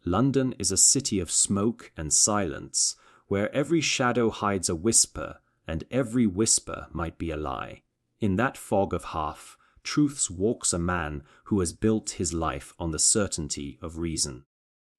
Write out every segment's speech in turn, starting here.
London is a city of smoke and silence, where every shadow hides a whisper, and every whisper might be a lie. In that fog of half truths walks a man who has built his life on the certainty of reason.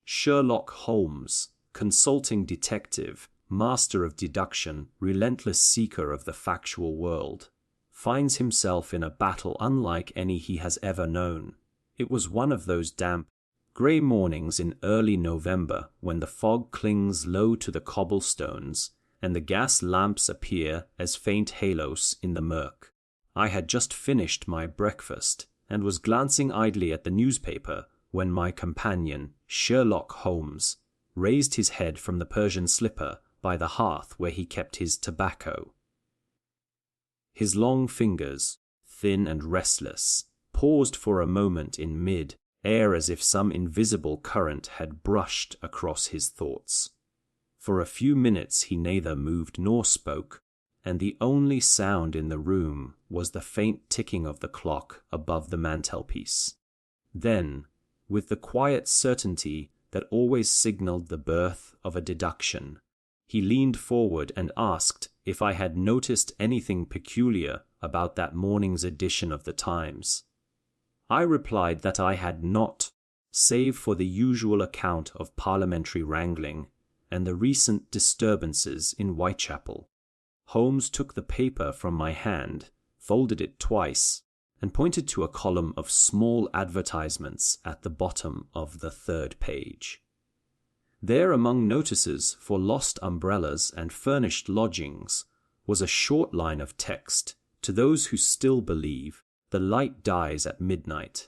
Sherlock Holmes, consulting detective, master of deduction, relentless seeker of the factual world, finds himself in a battle unlike any he has ever known. It was one of those damp, grey mornings in early November when the fog clings low to the cobblestones and the gas lamps appear as faint halos in the murk. I had just finished my breakfast and was glancing idly at the newspaper when my companion, Sherlock Holmes, raised his head from the Persian slipper by the hearth where he kept his tobacco. His long fingers, thin and restless, paused for a moment in mid-air as if some invisible current had brushed across his thoughts. For a few minutes he neither moved nor spoke, and the only sound in the room was the faint ticking of the clock above the mantelpiece. Then, with the quiet certainty that always signaled the birth of a deduction, he leaned forward and asked if I had noticed anything peculiar about that morning's edition of the Times. I replied that I had not, save for the usual account of parliamentary wrangling and the recent disturbances in Whitechapel. Holmes took the paper from my hand, folded it twice, and pointed to a column of small advertisements at the bottom of the third page. There, among notices for lost umbrellas and furnished lodgings, was a short line of text to those who still believe the light dies at midnight.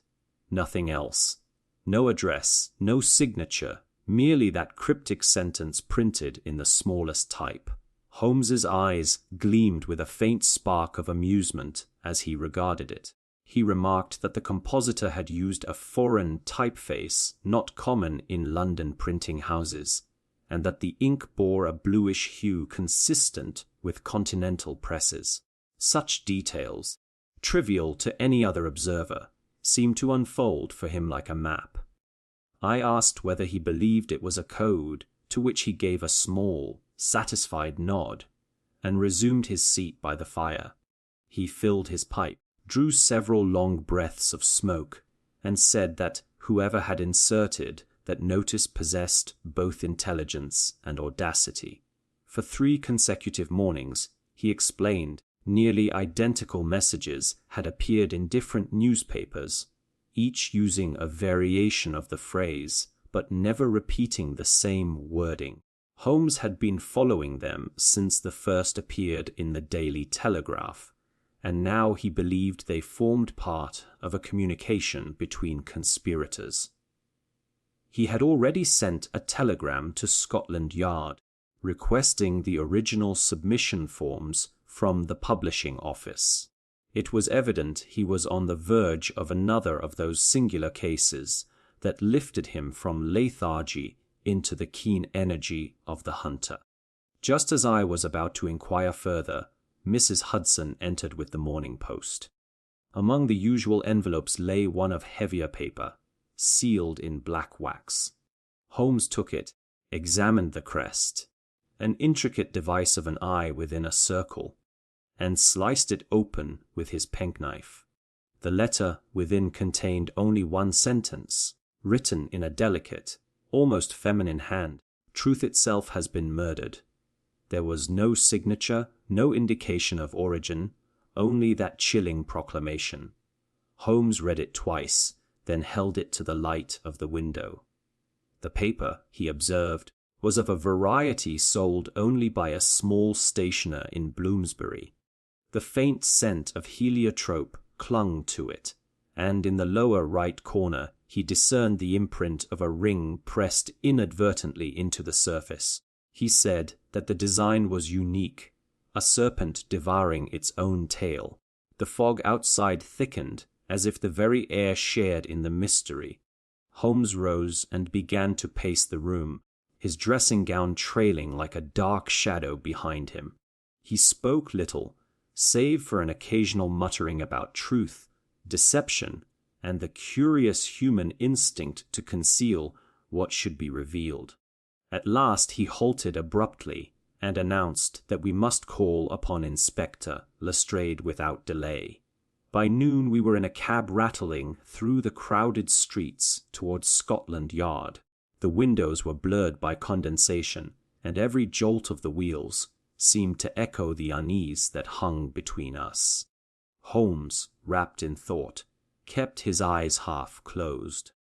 Nothing else. No address, no signature, merely that cryptic sentence printed in the smallest type. Holmes's eyes gleamed with a faint spark of amusement as he regarded it. He remarked that the compositor had used a foreign typeface not common in London printing houses, and that the ink bore a bluish hue consistent with continental presses. Such details, trivial to any other observer, seemed to unfold for him like a map. I asked whether he believed it was a code, to which he gave a small, satisfied nod, and resumed his seat by the fire. He filled his pipe, drew several long breaths of smoke, and said that whoever had inserted that notice possessed both intelligence and audacity. For 3 consecutive mornings, he explained, nearly identical messages had appeared in different newspapers, each using a variation of the phrase, but never repeating the same wording. Holmes had been following them since the first appeared in the Daily Telegraph, and now he believed they formed part of a communication between conspirators. He had already sent a telegram to Scotland Yard, requesting the original submission forms from the publishing office. It was evident he was on the verge of another of those singular cases that lifted him from lethargy into the keen energy of the hunter. Just as I was about to inquire further, Mrs. Hudson entered with the Morning Post. Among the usual envelopes lay one of heavier paper, sealed in black wax. Holmes took it, examined the crest, an intricate device of an eye within a circle, and sliced it open with his penknife. The letter within contained only one sentence, written in a delicate, almost feminine hand. Truth itself has been murdered. There was no signature, no indication of origin, only that chilling proclamation. Holmes read it twice, then held it to the light of the window. The paper, he observed, was of a variety sold only by a small stationer in Bloomsbury. The faint scent of heliotrope clung to it, and in the lower right corner he discerned the imprint of a ring pressed inadvertently into the surface. He said that the design was unique, a serpent devouring its own tail. The fog outside thickened, as if the very air shared in the mystery. Holmes rose and began to pace the room, his dressing gown trailing like a dark shadow behind him. He spoke little, save for an occasional muttering about truth, deception, and the curious human instinct to conceal what should be revealed. At last he halted abruptly and announced that we must call upon Inspector Lestrade without delay. By noon we were in a cab rattling through the crowded streets towards Scotland Yard. The windows were blurred by condensation, and every jolt of the wheels seemed to echo the unease that hung between us. Holmes, wrapped in thought, kept his eyes half closed,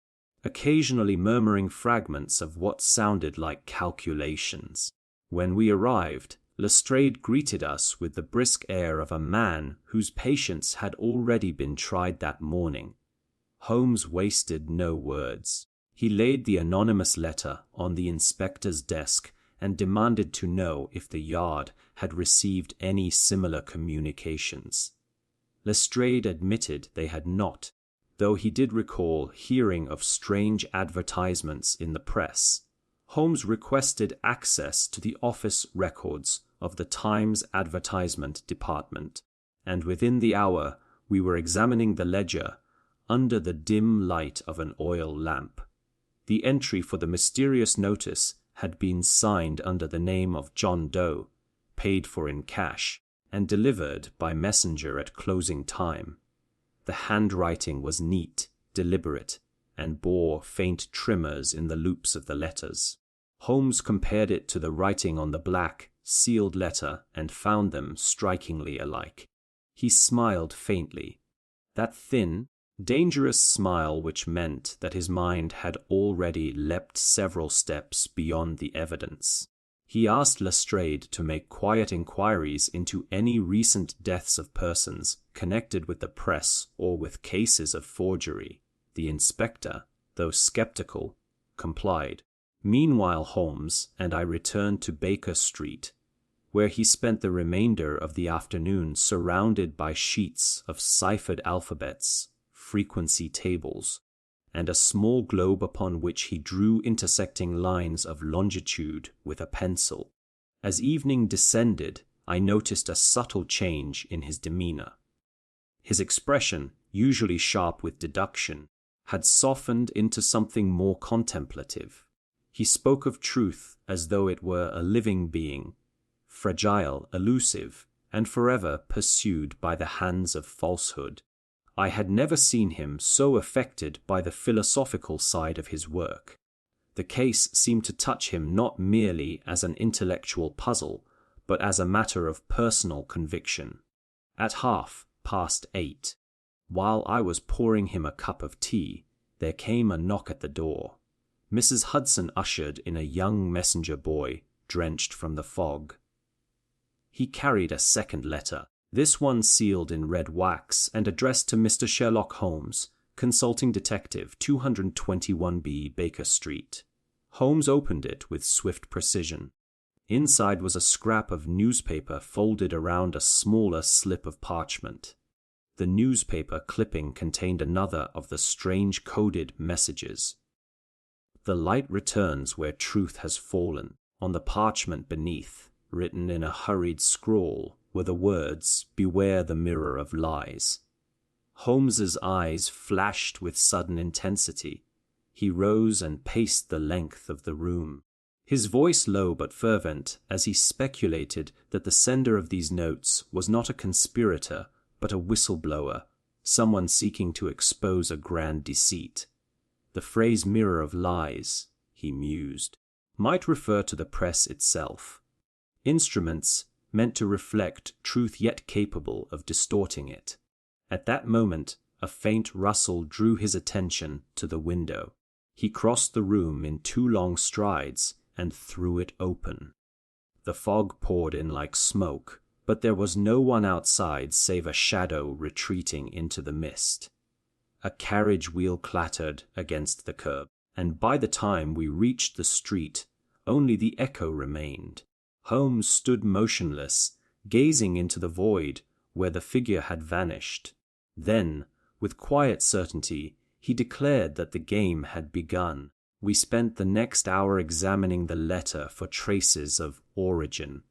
occasionally murmuring fragments of what sounded like calculations. When we arrived, Lestrade greeted us with the brisk air of a man whose patience had already been tried that morning. Holmes wasted no words. He laid the anonymous letter on the inspector's desk and demanded to know if the Yard had received any similar communications. Lestrade admitted they had not, though he did recall hearing of strange advertisements in the press. Holmes requested access to the office records of the Times advertisement department, and within the hour we were examining the ledger under the dim light of an oil lamp. The entry for the mysterious notice had been signed under the name of John Doe, paid for in cash, and delivered by messenger at closing time. The handwriting was neat, deliberate, and bore faint tremors in the loops of the letters. Holmes compared it to the writing on the black, sealed letter and found them strikingly alike. He smiled faintly, that thin, dangerous smile which meant that his mind had already leapt several steps beyond the evidence. He asked Lestrade to make quiet inquiries into any recent deaths of persons connected with the press or with cases of forgery. The inspector, though skeptical, complied. Meanwhile Holmes and I returned to Baker Street, where he spent the remainder of the afternoon surrounded by sheets of ciphered alphabets, frequency tables, and a small globe upon which he drew intersecting lines of longitude with a pencil. As evening descended, I noticed a subtle change in his demeanor. His expression, usually sharp with deduction, had softened into something more contemplative. He spoke of truth as though it were a living being, fragile, elusive, and forever pursued by the hands of falsehood. I had never seen him so affected by the philosophical side of his work. The case seemed to touch him not merely as an intellectual puzzle, but as a matter of personal conviction. At 8:30, while I was pouring him a cup of tea, there came a knock at the door. Mrs. Hudson ushered in a young messenger boy, drenched from the fog. He carried a second letter, this one sealed in red wax and addressed to Mr. Sherlock Holmes, Consulting Detective, 221B Baker Street. Holmes opened it with swift precision. Inside was a scrap of newspaper folded around a smaller slip of parchment. The newspaper clipping contained another of the strange coded messages. The light returns where truth has fallen. On the parchment beneath, written in a hurried scrawl, were the words, "Beware the mirror of lies." Holmes's eyes flashed with sudden intensity. He rose and paced the length of the room, his voice low but fervent, as he speculated that the sender of these notes was not a conspirator, but a whistleblower, someone seeking to expose a grand deceit. The phrase "mirror of lies," he mused, might refer to the press itself. Instruments meant to reflect truth yet capable of distorting it. At that moment, a faint rustle drew his attention to the window. He crossed the room in 2 long strides and threw it open. The fog poured in like smoke, but there was no one outside save a shadow retreating into the mist. A carriage wheel clattered against the curb, and by the time we reached the street, only the echo remained. Holmes stood motionless, gazing into the void where the figure had vanished. Then, with quiet certainty, he declared that the game had begun. We spent the next hour examining the letter for traces of origin.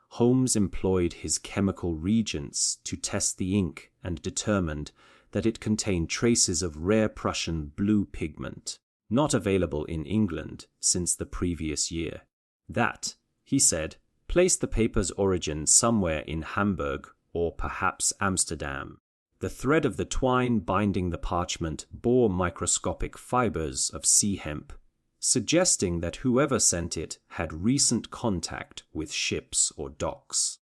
Holmes employed his chemical reagents to test the ink and determined that it contained traces of rare Prussian blue pigment. not available in England since the previous year. That, he said, placed the paper's origin somewhere in Hamburg or perhaps Amsterdam. The thread of the twine binding the parchment bore microscopic fibers of sea hemp, suggesting that whoever sent it had recent contact with ships or docks.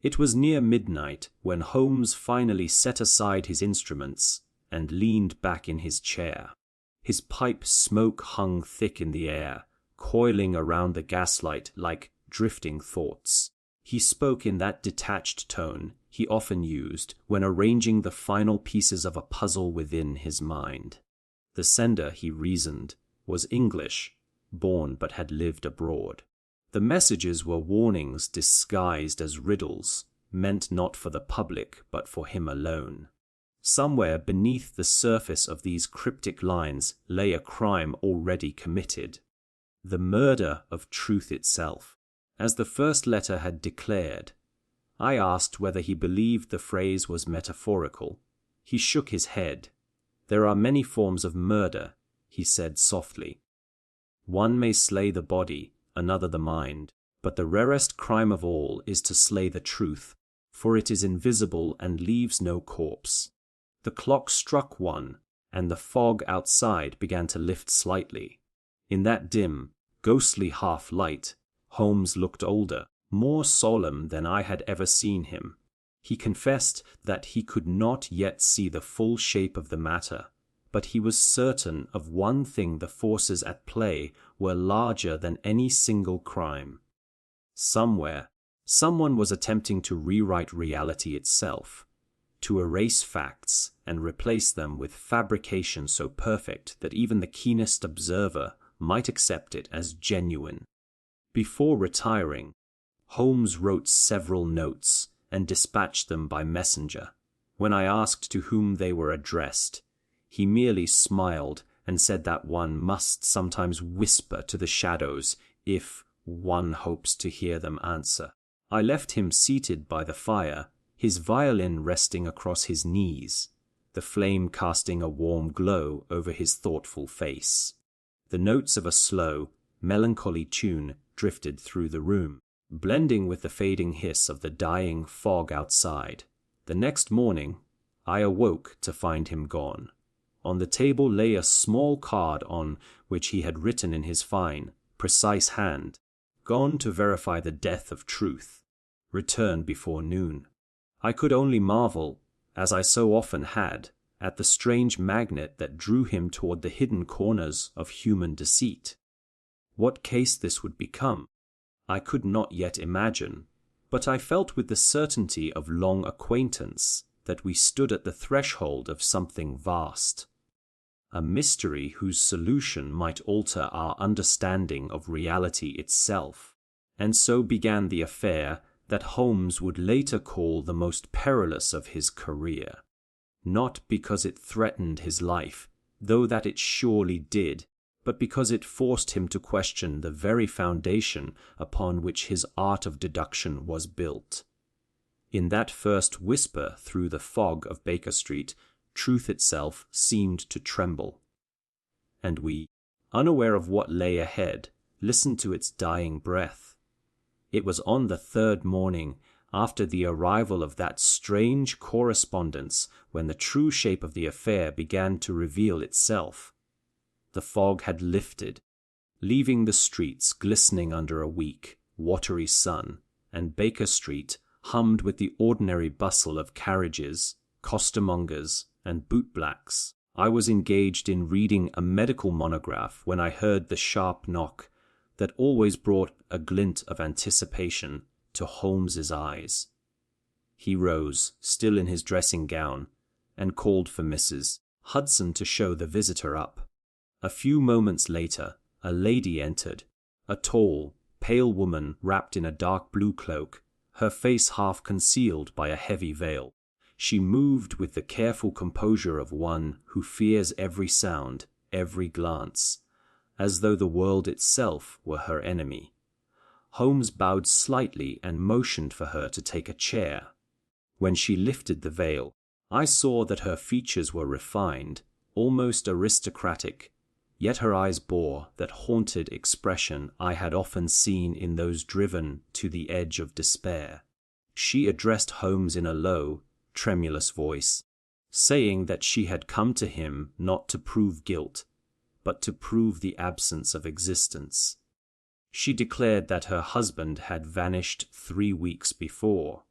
It was near midnight when Holmes finally set aside his instruments and leaned back in his chair. His pipe smoke hung thick in the air, coiling around the gaslight like drifting thoughts. He spoke in that detached tone he often used when arranging the final pieces of a puzzle within his mind. The sender, he reasoned, was English, born but had lived abroad. The messages were warnings disguised as riddles, meant not for the public but for him alone. Somewhere beneath the surface of these cryptic lines lay a crime already committed, the murder of truth itself. As the first letter had declared, I asked whether he believed the phrase was metaphorical. He shook his head. There are many forms of murder, he said softly. One may slay the body, another the mind, but the rarest crime of all is to slay the truth, for it is invisible and leaves no corpse. The clock struck 1, and the fog outside began to lift slightly. In that dim, ghostly half-light, Holmes looked older, more solemn than I had ever seen him. He confessed that he could not yet see the full shape of the matter, but he was certain of one thing: the forces at play were larger than any single crime. Somewhere, someone was attempting to rewrite reality itself, to erase facts and replace them with fabrication so perfect that even the keenest observer might accept it as genuine. Before retiring, Holmes wrote several notes and dispatched them by messenger. When I asked to whom they were addressed, he merely smiled and said that one must sometimes whisper to the shadows if one hopes to hear them answer. I left him seated by the fire, his violin resting across his knees, the flame casting a warm glow over his thoughtful face. The notes of a slow, melancholy tune drifted through the room, blending with the fading hiss of the dying fog outside. The next morning, I awoke to find him gone. On the table lay a small card on which he had written in his fine, precise hand, "Gone to verify the death of truth. Return before noon." I could only marvel, as I so often had, at the strange magnet that drew him toward the hidden corners of human deceit. What case this would become, I could not yet imagine, but I felt with the certainty of long acquaintance that we stood at the threshold of something vast, a mystery whose solution might alter our understanding of reality itself. And so began the affair that Holmes would later call the most perilous of his career, not because it threatened his life, though that it surely did, but because it forced him to question the very foundation upon which his art of deduction was built. In that first whisper through the fog of Baker Street, truth itself seemed to tremble, and we, unaware of what lay ahead, listened to its dying breath. It was on the third morning after the arrival of that strange correspondence when the true shape of the affair began to reveal itself. The fog had lifted, leaving the streets glistening under a weak, watery sun, and Baker Street hummed with the ordinary bustle of carriages, costermongers, and bootblacks. I was engaged in reading a medical monograph when I heard the sharp knock that always brought a glint of anticipation to Holmes's eyes. He rose, still in his dressing gown, and called for Mrs. Hudson to show the visitor up. A few moments later, a lady entered, a tall, pale woman wrapped in a dark blue cloak, her face half concealed by a heavy veil. She moved with the careful composure of one who fears every sound, every glance, as though the world itself were her enemy. Holmes bowed slightly and motioned for her to take a chair. When she lifted the veil, I saw that her features were refined, almost aristocratic, yet her eyes bore that haunted expression I had often seen in those driven to the edge of despair. She addressed Holmes in a low, tremulous voice, saying that she had come to him not to prove guilt, but to prove the absence of existence. She declared that her husband had vanished 3 weeks before,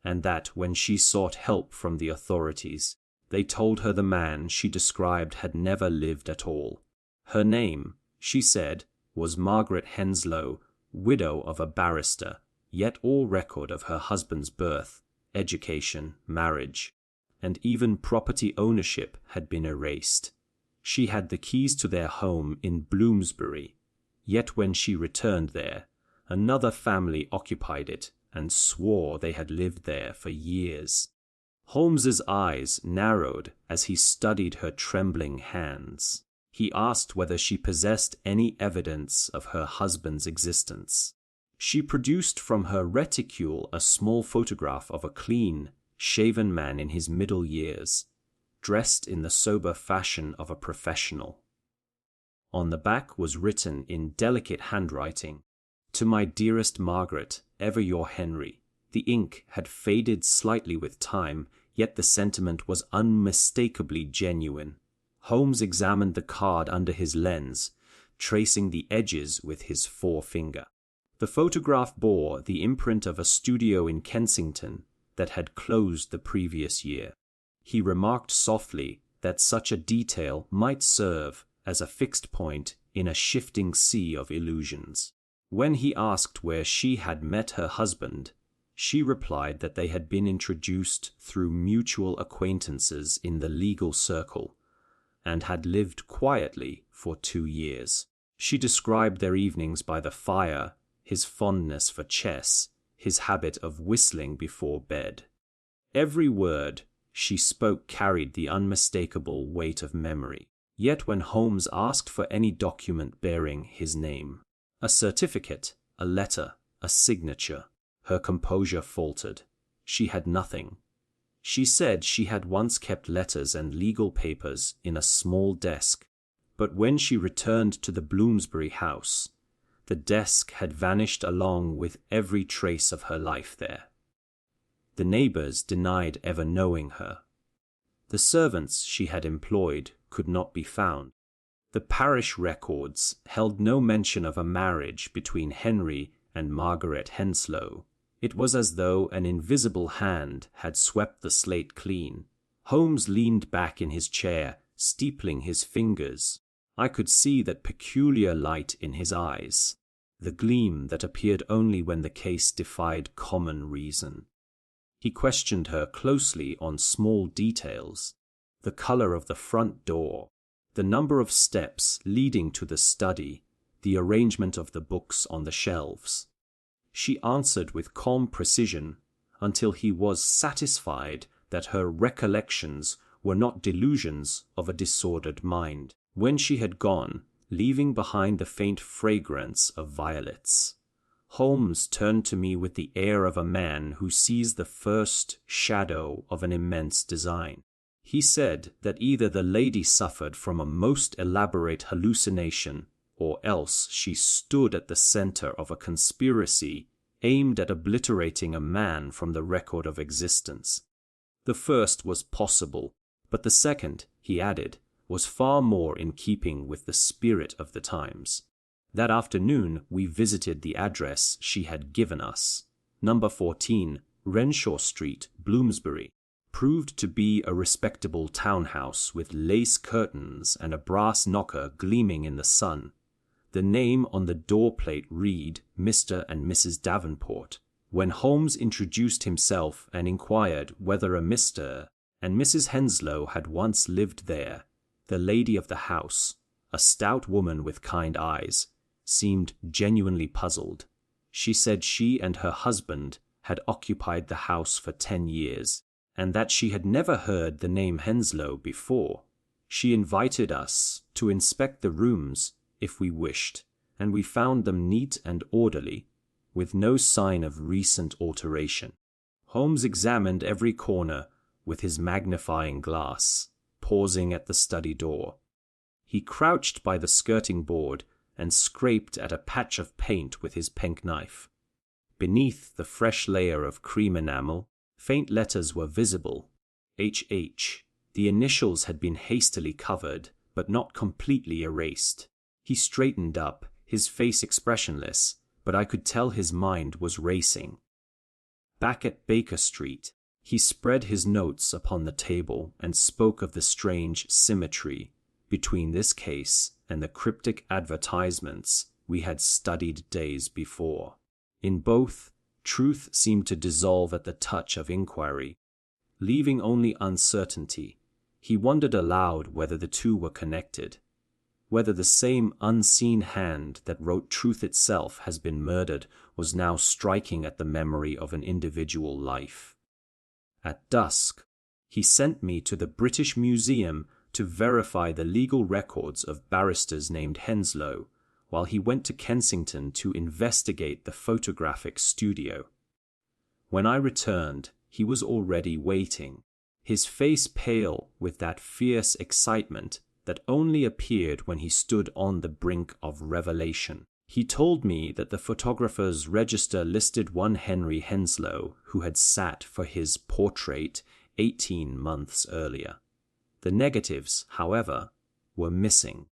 and that when she sought help from the authorities, they told her the man she described had never lived at all. Her name, she said, was Margaret Henslow, widow of a barrister, yet all record of her husband's birth, education, marriage, and even property ownership had been erased. She had the keys to their home in Bloomsbury, yet when she returned there, another family occupied it and swore they had lived there for years. Holmes's eyes narrowed as he studied her trembling hands. He asked whether she possessed any evidence of her husband's existence. She produced from her reticule a small photograph of a clean, shaven man in his middle years, dressed in the sober fashion of a professional. On the back was written in delicate handwriting, "To my dearest Margaret, ever your Henry." The ink had faded slightly with time, yet the sentiment was unmistakably genuine. Holmes examined the card under his lens, tracing the edges with his forefinger. The photograph bore the imprint of a studio in Kensington that had closed the previous year. He remarked softly that such a detail might serve as a fixed point in a shifting sea of illusions. When he asked where she had met her husband, she replied that they had been introduced through mutual acquaintances in the legal circle, and had lived quietly for 2 years. She described their evenings by the fire, his fondness for chess, his habit of whistling before bed. Every word she spoke carried the unmistakable weight of memory. Yet when Holmes asked for any document bearing his name, a certificate, a letter, a signature, her composure faltered. She had nothing. She said she had once kept letters and legal papers in a small desk, but when she returned to the Bloomsbury house, the desk had vanished along with every trace of her life there. The neighbors denied ever knowing her. The servants she had employed could not be found. The parish records held no mention of a marriage between Henry and Margaret Henslow. It was as though an invisible hand had swept the slate clean. Holmes leaned back in his chair, steepling his fingers. I could see that peculiar light in his eyes, the gleam that appeared only when the case defied common reason. He questioned her closely on small details, the color of the front door, the number of steps leading to the study, the arrangement of the books on the shelves. She answered with calm precision until he was satisfied that her recollections were not delusions of a disordered mind. When she had gone, leaving behind the faint fragrance of violets, Holmes turned to me with the air of a man who sees the first shadow of an immense design. He said that either the lady suffered from a most elaborate hallucination, or else she stood at the center of a conspiracy aimed at obliterating a man from the record of existence. The first was possible, but the second, he added, was far more in keeping with the spirit of the times. That afternoon we visited the address she had given us. Number 14, Renshaw Street, Bloomsbury, proved to be a respectable townhouse with lace curtains and a brass knocker gleaming in the sun. The name on the door plate read Mr. and Mrs. Davenport. When Holmes introduced himself and inquired whether a Mr. and Mrs. Henslow had once lived there, the lady of the house, a stout woman with kind eyes, seemed genuinely puzzled. She said she and her husband had occupied the house for 10 years, and that she had never heard the name Henslow before. She invited us to inspect the rooms if we wished, and we found them neat and orderly, with no sign of recent alteration. Holmes examined every corner with his magnifying glass, pausing at the study door. He crouched by the skirting board and scraped at a patch of paint with his penknife. Beneath the fresh layer of cream enamel, faint letters were visible. HH. The initials had been hastily covered, but not completely erased. He straightened up, his face expressionless, but I could tell his mind was racing. Back at Baker Street, he spread his notes upon the table and spoke of the strange symmetry between this case and the cryptic advertisements we had studied days before. In both, truth seemed to dissolve at the touch of inquiry, leaving only uncertainty. He wondered aloud whether the two were connected, whether the same unseen hand that wrote truth itself has been murdered was now striking at the memory of an individual life. At dusk, he sent me to the British Museum to verify the legal records of barristers named Henslow, while he went to Kensington to investigate the photographic studio. When I returned, he was already waiting, his face pale with that fierce excitement that only appeared when he stood on the brink of revelation. He told me that the photographer's register listed one Henry Henslow, who had sat for his portrait 18 months earlier. The negatives, however, were missing.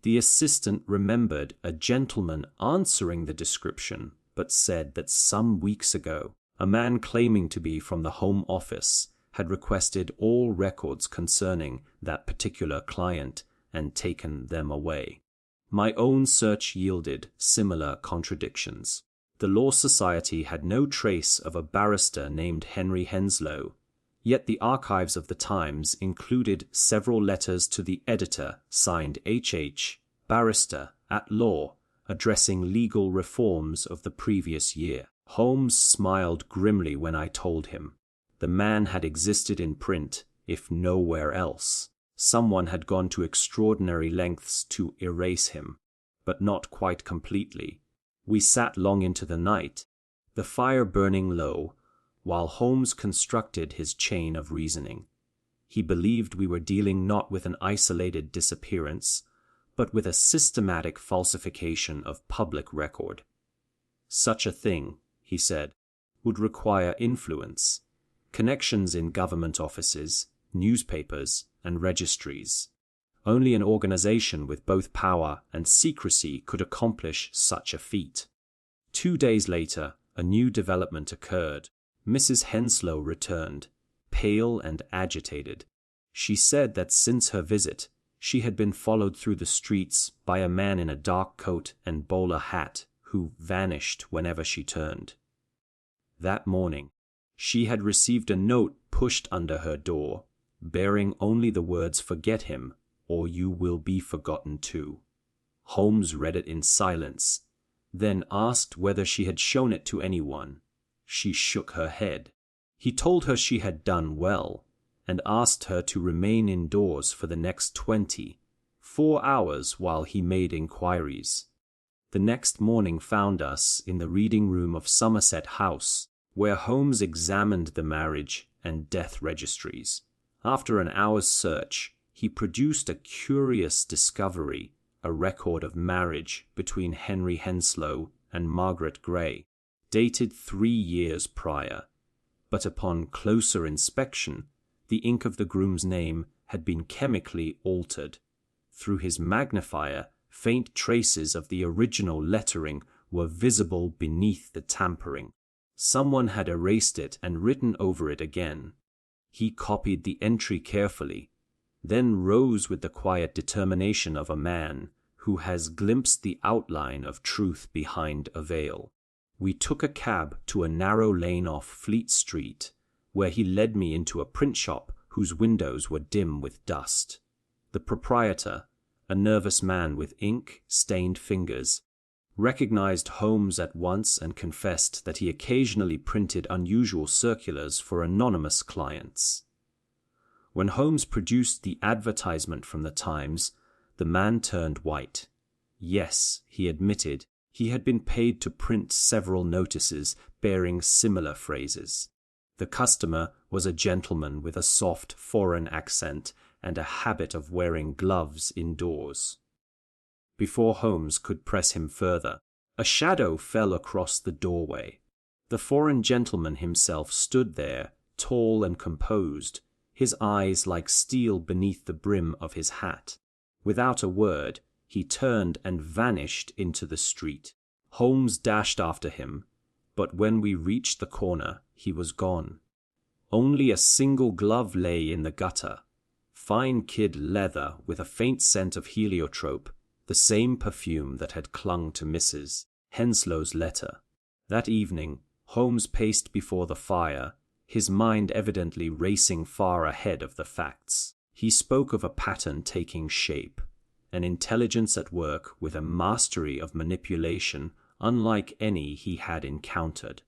The assistant remembered a gentleman answering the description, but said that some weeks ago, a man claiming to be from the Home Office had requested all records concerning that particular client and taken them away. My own search yielded similar contradictions. The Law Society had no trace of a barrister named Henry Henslow, yet the archives of the Times included several letters to the editor signed H.H., barrister at law, addressing legal reforms of the previous year. Holmes smiled grimly when I told him. The man had existed in print, if nowhere else. Someone had gone to extraordinary lengths to erase him, but not quite completely. We sat long into the night, the fire burning low, while Holmes constructed his chain of reasoning. He believed we were dealing not with an isolated disappearance, but with a systematic falsification of public record. Such a thing, he said, would require influence, connections in government offices, newspapers, and registries. Only an organization with both power and secrecy could accomplish such a feat. 2 days later, a new development occurred. Mrs. Henslow returned, pale and agitated. She said that since her visit, she had been followed through the streets by a man in a dark coat and bowler hat who vanished whenever she turned. That morning, she had received a note pushed under her door, bearing only the words "Forget him, or you will be forgotten too." Holmes read it in silence, then asked whether she had shown it to anyone. She shook her head. He told her she had done well, and asked her to remain indoors for the next 24 hours while he made inquiries. The next morning found us in the reading room of Somerset House, where Holmes examined the marriage and death registries. After an hour's search, he produced a curious discovery, a record of marriage between Henry Henslow and Margaret Gray, dated 3 years prior. But upon closer inspection, the ink of the groom's name had been chemically altered. Through his magnifier, faint traces of the original lettering were visible beneath the tampering. Someone had erased it and written over it again. He copied the entry carefully, then rose with the quiet determination of a man who has glimpsed the outline of truth behind a veil. We took a cab to a narrow lane off Fleet Street, where he led me into a print shop whose windows were dim with dust. The proprietor, a nervous man with ink-stained fingers, recognized Holmes at once and confessed that he occasionally printed unusual circulars for anonymous clients. When Holmes produced the advertisement from the Times, the man turned white. Yes, he admitted, he had been paid to print several notices bearing similar phrases. The customer was a gentleman with a soft foreign accent and a habit of wearing gloves indoors. Before Holmes could press him further, a shadow fell across the doorway. The foreign gentleman himself stood there, tall and composed, his eyes like steel beneath the brim of his hat. Without a word, he turned and vanished into the street. Holmes dashed after him, but when we reached the corner, he was gone. Only a single glove lay in the gutter, fine kid leather with a faint scent of heliotrope, the same perfume that had clung to Mrs. Henslow's letter. That evening, Holmes paced before the fire, his mind evidently racing far ahead of the facts. He spoke of a pattern taking shape, an intelligence at work with a mastery of manipulation unlike any he had encountered.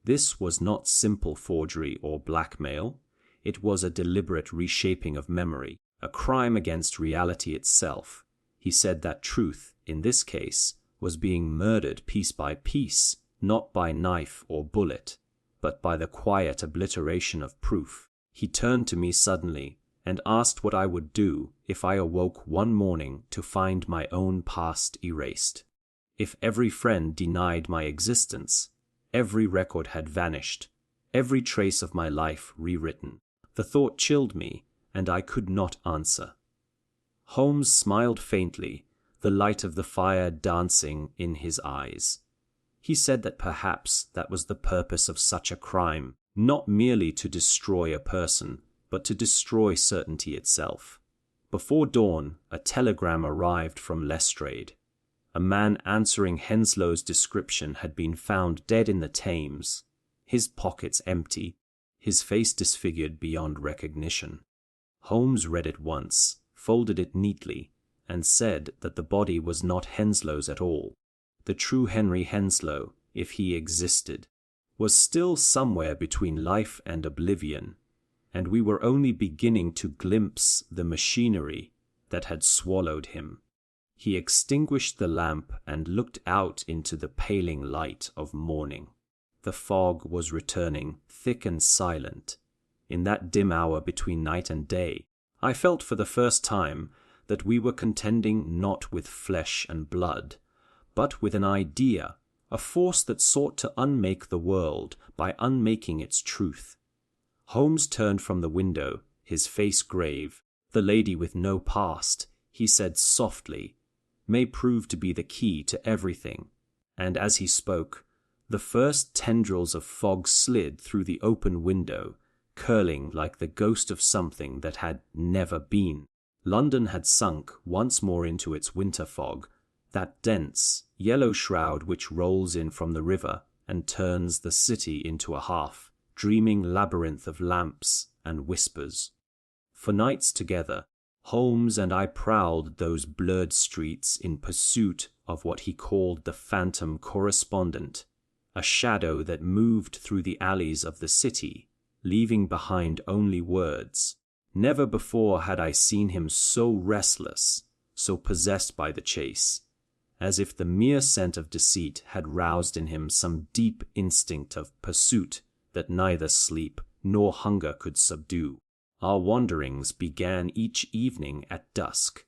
This was not simple forgery or blackmail. It was a deliberate reshaping of memory, a crime against reality itself. He said that truth, in this case, was being murdered piece by piece, not by knife or bullet, but by the quiet obliteration of proof. He turned to me suddenly and asked what I would do if I awoke one morning to find my own past erased. If every friend denied my existence, every record had vanished, every trace of my life rewritten. The thought chilled me, and I could not answer. Holmes smiled faintly, the light of the fire dancing in his eyes. He said that perhaps that was the purpose of such a crime, not merely to destroy a person, but to destroy certainty itself. Before dawn, a telegram arrived from Lestrade. A man answering Henslow's description had been found dead in the Thames, his pockets empty, his face disfigured beyond recognition. Holmes read it once, folded it neatly, and said that the body was not Henslow's at all. The true Henry Henslow, if he existed, was still somewhere between life and oblivion, and we were only beginning to glimpse the machinery that had swallowed him. He extinguished the lamp and looked out into the paling light of morning. The fog was returning, thick and silent. In that dim hour between night and day, I felt for the first time that we were contending not with flesh and blood, but with an idea, a force that sought to unmake the world by unmaking its truth. Holmes turned from the window, his face grave. The lady with no past, he said softly, may prove to be the key to everything. And as he spoke, the first tendrils of fog slid through the open window, curling like the ghost of something that had never been. London had sunk once more into its winter fog, that dense, yellow shroud which rolls in from the river and turns the city into a half-dreaming labyrinth of lamps and whispers. For nights together, Holmes and I prowled those blurred streets in pursuit of what he called the phantom correspondent, a shadow that moved through the alleys of the city, leaving behind only words. Never before had I seen him so restless, so possessed by the chase, as if the mere scent of deceit had roused in him some deep instinct of pursuit that neither sleep nor hunger could subdue. Our wanderings began each evening at dusk.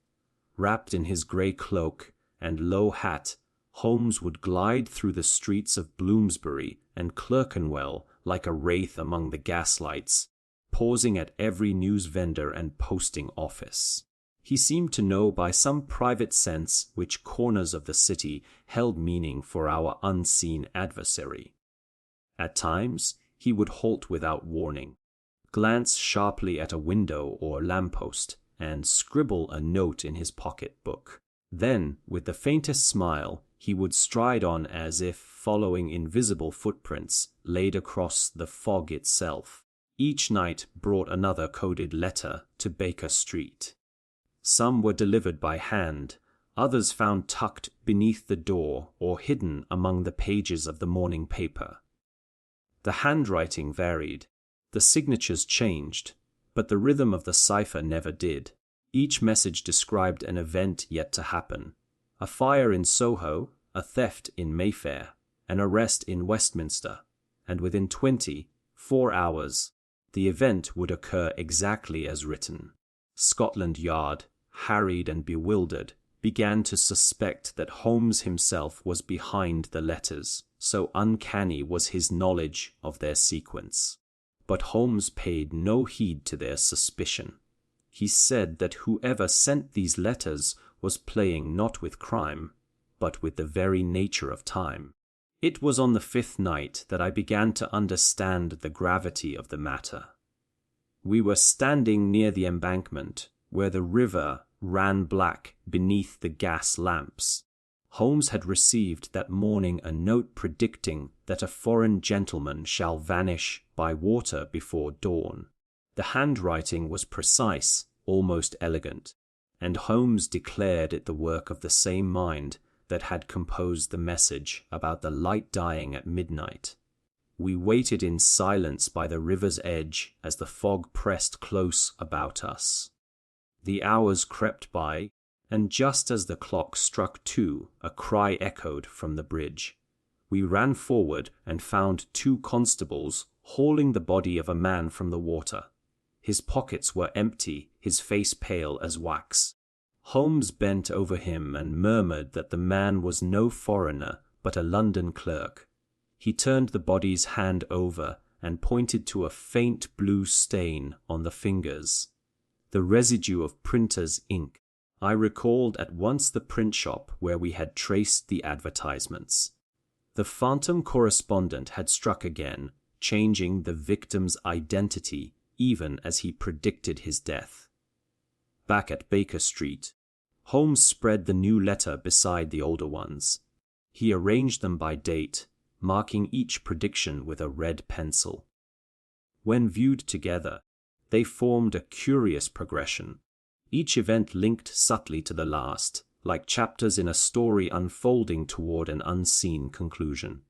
Wrapped in his grey cloak and low hat, Holmes would glide through the streets of Bloomsbury and Clerkenwell like a wraith among the gaslights, pausing at every news vendor and posting office. He seemed to know by some private sense which corners of the city held meaning for our unseen adversary. At times, he would halt without warning, glance sharply at a window or lamppost, and scribble a note in his pocket-book. Then, with the faintest smile, he would stride on as if following invisible footprints laid across the fog itself. Each night brought another coded letter to Baker Street. Some were delivered by hand, others found tucked beneath the door or hidden among the pages of the morning paper. The handwriting varied, the signatures changed, but the rhythm of the cipher never did. Each message described an event yet to happen: a fire in Soho, a theft in Mayfair, an arrest in Westminster, and within 24 hours, the event would occur exactly as written. Scotland Yard, harried and bewildered, began to suspect that Holmes himself was behind the letters, so uncanny was his knowledge of their sequence. But Holmes paid no heed to their suspicion. He said that whoever sent these letters was playing not with crime, but with the very nature of time. It was on the 5th night that I began to understand the gravity of the matter. We were standing near the embankment, where the river ran black beneath the gas lamps. Holmes had received that morning a note predicting that a foreign gentleman shall vanish by water before dawn. The handwriting was precise, almost elegant, and Holmes declared it the work of the same mind that had composed the message about the light dying at midnight. We waited in silence by the river's edge as the fog pressed close about us. The hours crept by, and just as the clock struck 2, a cry echoed from the bridge. We ran forward and found 2 constables hauling the body of a man from the water. His pockets were empty, his face pale as wax. Holmes bent over him and murmured that the man was no foreigner, but a London clerk. He turned the body's hand over and pointed to a faint blue stain on the fingers, the residue of printer's ink. I recalled at once the print shop where we had traced the advertisements. The phantom correspondent had struck again, changing the victim's identity even as he predicted his death. Back at Baker Street, Holmes spread the new letter beside the older ones. He arranged them by date, marking each prediction with a red pencil. When viewed together, they formed a curious progression, each event linked subtly to the last, like chapters in a story unfolding toward an unseen conclusion.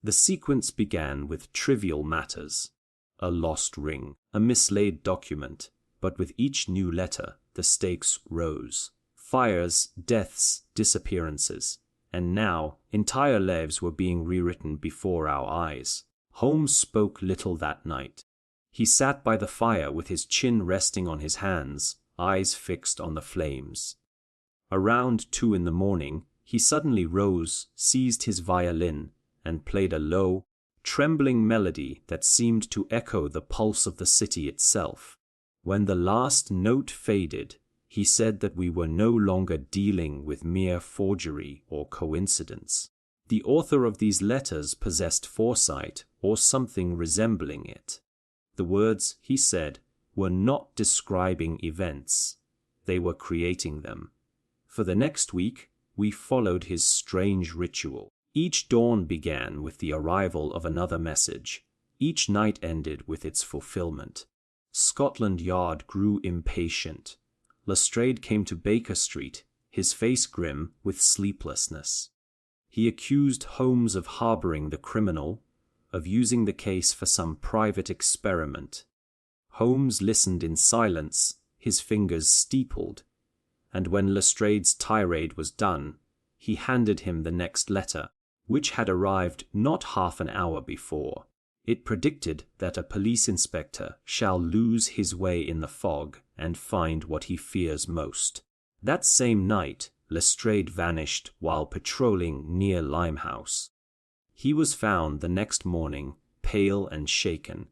The sequence began with trivial matters, a lost ring, a mislaid document, but with each new letter, the stakes rose. Fires, deaths, disappearances, and now entire lives were being rewritten before our eyes. Holmes spoke little that night. He sat by the fire with his chin resting on his hands, eyes fixed on the flames. Around 2 in the morning, he suddenly rose, seized his violin, and played a low, trembling melody that seemed to echo the pulse of the city itself. When the last note faded, he said that we were no longer dealing with mere forgery or coincidence. The author of these letters possessed foresight or something resembling it. The words, he said, were not describing events. They were creating them. For the next week, we followed his strange ritual. Each dawn began with the arrival of another message. Each night ended with its fulfillment. Scotland Yard grew impatient. Lestrade came to Baker Street, his face grim with sleeplessness. He accused Holmes of harboring the criminal, of using the case for some private experiment. Holmes listened in silence, his fingers steepled, and when Lestrade's tirade was done, he handed him the next letter, which had arrived not half an hour before. It predicted that a police inspector shall lose his way in the fog and find what he fears most. That same night, Lestrade vanished while patrolling near Limehouse. He was found the next morning, pale and shaken,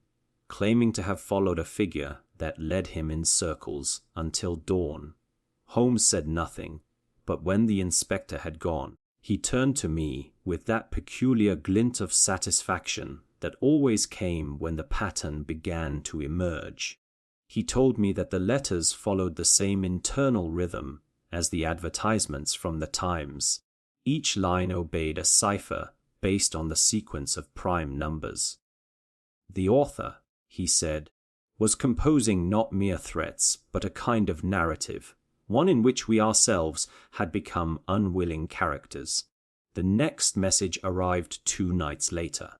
claiming to have followed a figure that led him in circles until dawn. Holmes said nothing, but when the inspector had gone, he turned to me with that peculiar glint of satisfaction that always came when the pattern began to emerge. He told me that the letters followed the same internal rhythm as the advertisements from the Times. Each line obeyed a cipher based on the sequence of prime numbers. The author, he said, was composing not mere threats, but a kind of narrative, one in which we ourselves had become unwilling characters. The next message arrived 2 nights later.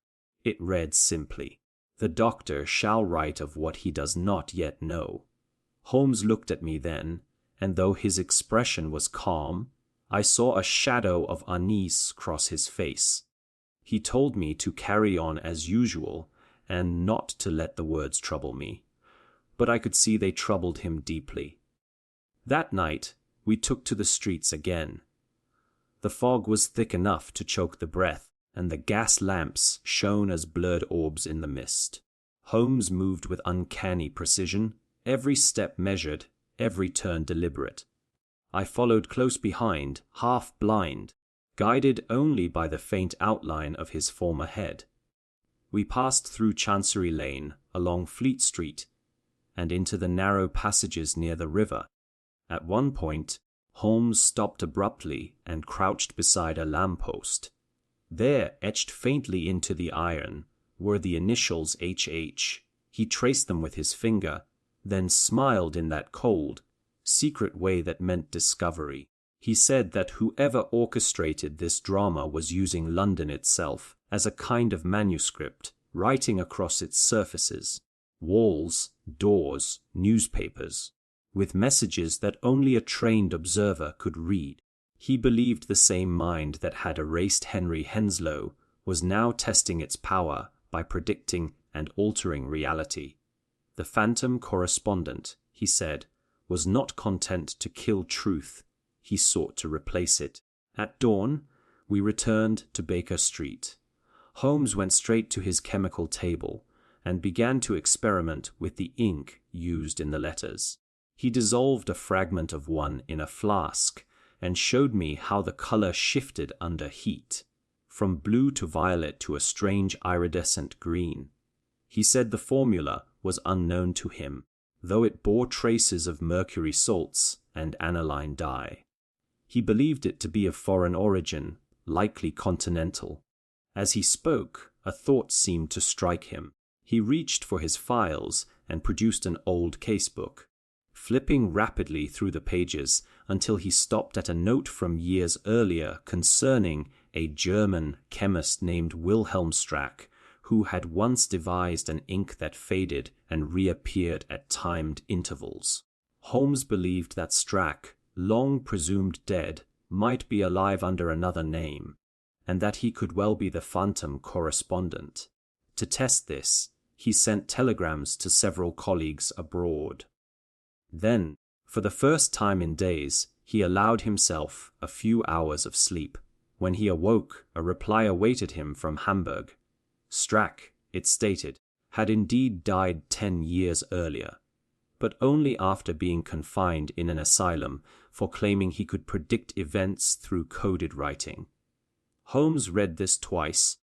It read simply, "The doctor shall write of what he does not yet know." Holmes looked at me then, and though his expression was calm, I saw a shadow of unease cross his face. He told me to carry on as usual and not to let the words trouble me, but I could see they troubled him deeply. That night, we took to the streets again. The fog was thick enough to choke the breath, and the gas lamps shone as blurred orbs in the mist. Holmes moved with uncanny precision, every step measured, every turn deliberate. I followed close behind, half blind, guided only by the faint outline of his former head. We passed through Chancery Lane, along Fleet Street, and into the narrow passages near the river. At one point, Holmes stopped abruptly and crouched beside a lamppost. There, etched faintly into the iron, were the initials H.H. He traced them with his finger, then smiled in that cold, secret way that meant discovery. He said that whoever orchestrated this drama was using London itself as a kind of manuscript, writing across its surfaces, walls, doors, newspapers, with messages that only a trained observer could read. He believed the same mind that had erased Henry Henslow was now testing its power by predicting and altering reality. The phantom correspondent, he said, was not content to kill truth. He sought to replace it. At dawn, we returned to Baker Street. Holmes went straight to his chemical table and began to experiment with the ink used in the letters. He dissolved a fragment of one in a flask and showed me how the color shifted under heat, from blue to violet to a strange iridescent green. He said the formula was unknown to him, though it bore traces of mercury salts and aniline dye. He believed it to be of foreign origin, likely continental. As he spoke, a thought seemed to strike him. He reached for his files and produced an old casebook, flipping rapidly through the pages until he stopped at a note from years earlier concerning a German chemist named Wilhelm Strack, who had once devised an ink that faded and reappeared at timed intervals. Holmes believed that Strack, long presumed dead, might be alive under another name, and that he could well be the phantom correspondent. To test this, he sent telegrams to several colleagues abroad. Then, for the first time in days, he allowed himself a few hours of sleep. When he awoke, a reply awaited him from Hamburg. Strack, it stated, had indeed died 10 years earlier, but only after being confined in an asylum for claiming he could predict events through coded writing. Holmes read this twice,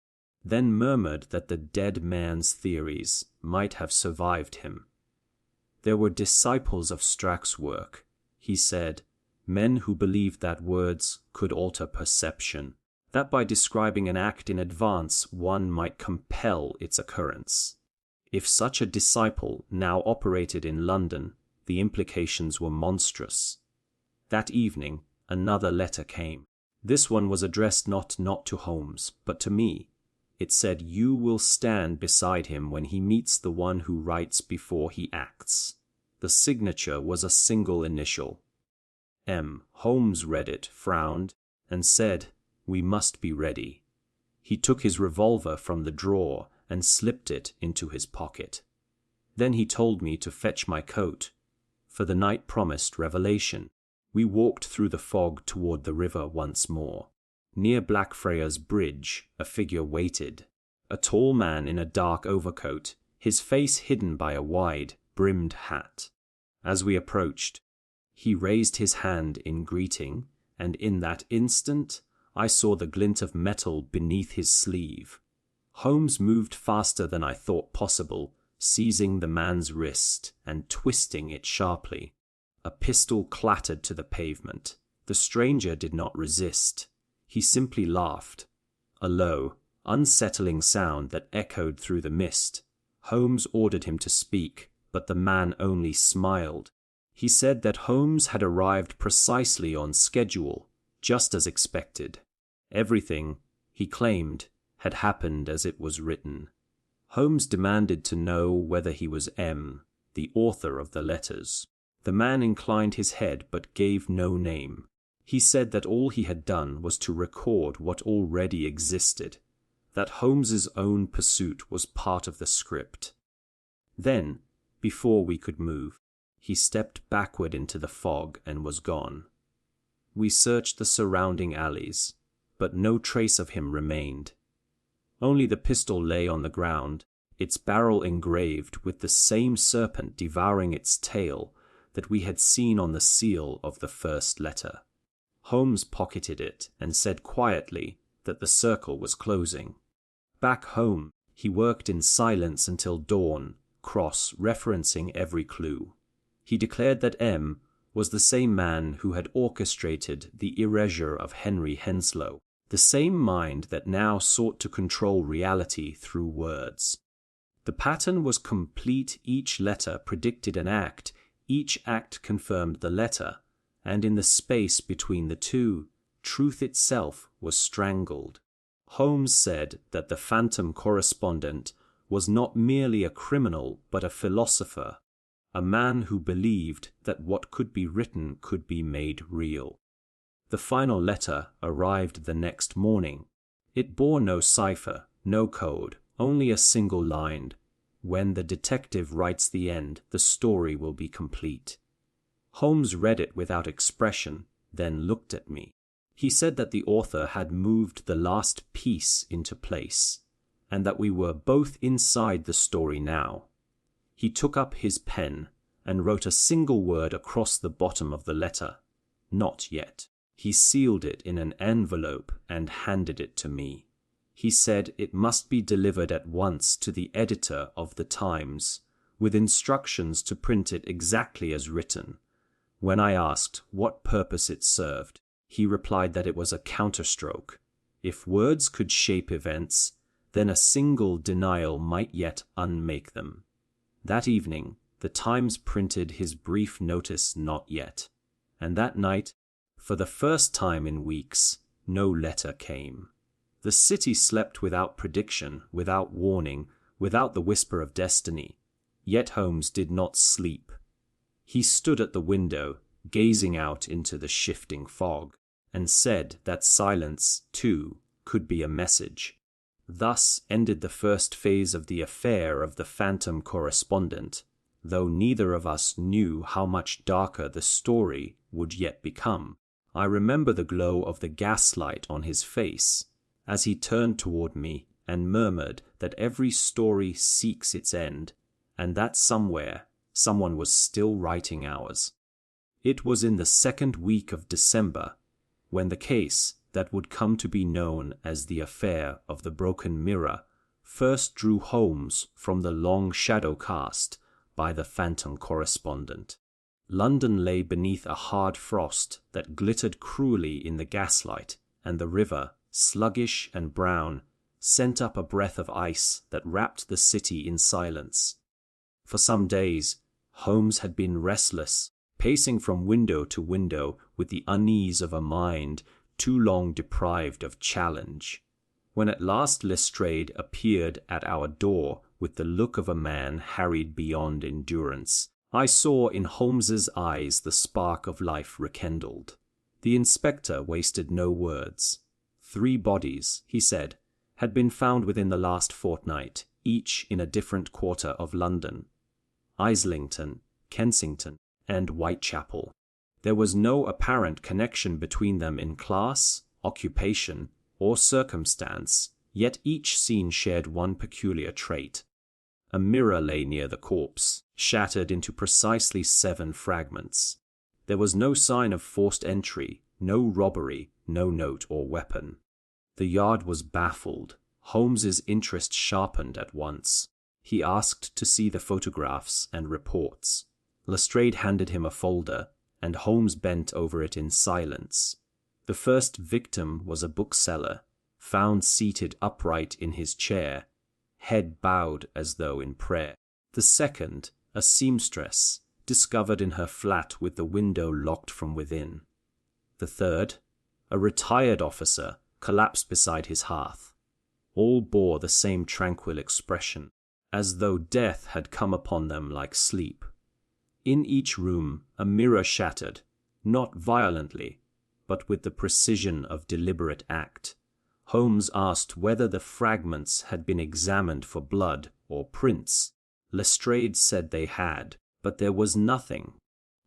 then murmured that the dead man's theories might have survived him. There were disciples of Strack's work, he said, men who believed that words could alter perception, that by describing an act in advance one might compel its occurrence. If such a disciple now operated in London, the implications were monstrous. That evening, another letter came. This one was addressed not to Holmes, but to me. It said, "You will stand beside him when he meets the one who writes before he acts." The signature was a single initial. M. Holmes read it, frowned, and said, "We must be ready." He took his revolver from the drawer and slipped it into his pocket. Then he told me to fetch my coat, for the night promised revelation. We walked through the fog toward the river once more. Near Blackfriars Bridge, a figure waited, a tall man in a dark overcoat, his face hidden by a wide, brimmed hat. As we approached, he raised his hand in greeting, and in that instant I saw the glint of metal beneath his sleeve. Holmes moved faster than I thought possible, seizing the man's wrist and twisting it sharply. A pistol clattered to the pavement. The stranger did not resist. He simply laughed, a low, unsettling sound that echoed through the mist. Holmes ordered him to speak, but the man only smiled. He said that Holmes had arrived precisely on schedule, just as expected. Everything, he claimed, had happened as it was written. Holmes demanded to know whether he was M., the author of the letters. The man inclined his head but gave no name. He said that all he had done was to record what already existed, that Holmes's own pursuit was part of the script. Then, before we could move, he stepped backward into the fog and was gone. We searched the surrounding alleys, but no trace of him remained. Only the pistol lay on the ground, its barrel engraved with the same serpent devouring its tail that we had seen on the seal of the first letter. Holmes pocketed it and said quietly that the circle was closing. Back home, he worked in silence until dawn, cross-referencing every clue. He declared that M was the same man who had orchestrated the erasure of Henry Henslow, the same mind that now sought to control reality through words. The pattern was complete. Each letter predicted an act, each act confirmed the letter, and in the space between the two, truth itself was strangled. Holmes said that the phantom correspondent was not merely a criminal but a philosopher, a man who believed that what could be written could be made real. The final letter arrived the next morning. It bore no cipher, no code, only a single line. When the detective writes the end, the story will be complete. Holmes read it without expression, then looked at me. He said that the author had moved the last piece into place, and that we were both inside the story now. He took up his pen and wrote a single word across the bottom of the letter. Not yet. He sealed it in an envelope and handed it to me. He said it must be delivered at once to the editor of the Times, with instructions to print it exactly as written. When I asked what purpose it served, he replied that it was a counterstroke. If words could shape events, then a single denial might yet unmake them. That evening, the Times printed his brief notice, "Not yet," and that night, for the first time in weeks, no letter came. The city slept without prediction, without warning, without the whisper of destiny. Yet Holmes did not sleep. He stood at the window, gazing out into the shifting fog, and said that silence, too, could be a message. Thus ended the first phase of the affair of the phantom correspondent, though neither of us knew how much darker the story would yet become. I remember the glow of the gaslight on his face as he turned toward me and murmured that every story seeks its end, and that somewhere someone was still writing ours. It was in the second week of December, when the case that would come to be known as the affair of the broken mirror first drew Holmes from the long shadow cast by the phantom correspondent. London lay beneath a hard frost that glittered cruelly in the gaslight, and the river, sluggish and brown, sent up a breath of ice that wrapped the city in silence. For some days, Holmes had been restless, pacing from window to window with the unease of a mind too long deprived of challenge. When at last Lestrade appeared at our door with the look of a man harried beyond endurance, I saw in Holmes's eyes the spark of life rekindled. The inspector wasted no words. 3 bodies, he said, had been found within the last fortnight, each in a different quarter of London: Islington, Kensington, and Whitechapel. There was no apparent connection between them in class, occupation, or circumstance, yet each scene shared one peculiar trait. A mirror lay near the corpse, shattered into precisely 7 fragments. There was no sign of forced entry, no robbery, no note or weapon. The yard was baffled. Holmes's interest sharpened at once. He asked to see the photographs and reports. Lestrade handed him a folder, and Holmes bent over it in silence. The first victim was a bookseller, found seated upright in his chair, head bowed as though in prayer. The second, a seamstress, discovered in her flat with the window locked from within. The third, a retired officer, collapsed beside his hearth. All bore the same tranquil expression, as though death had come upon them like sleep. In each room a mirror shattered, not violently, but with the precision of deliberate act. Holmes asked whether the fragments had been examined for blood or prints. Lestrade said they had, But there was nothing.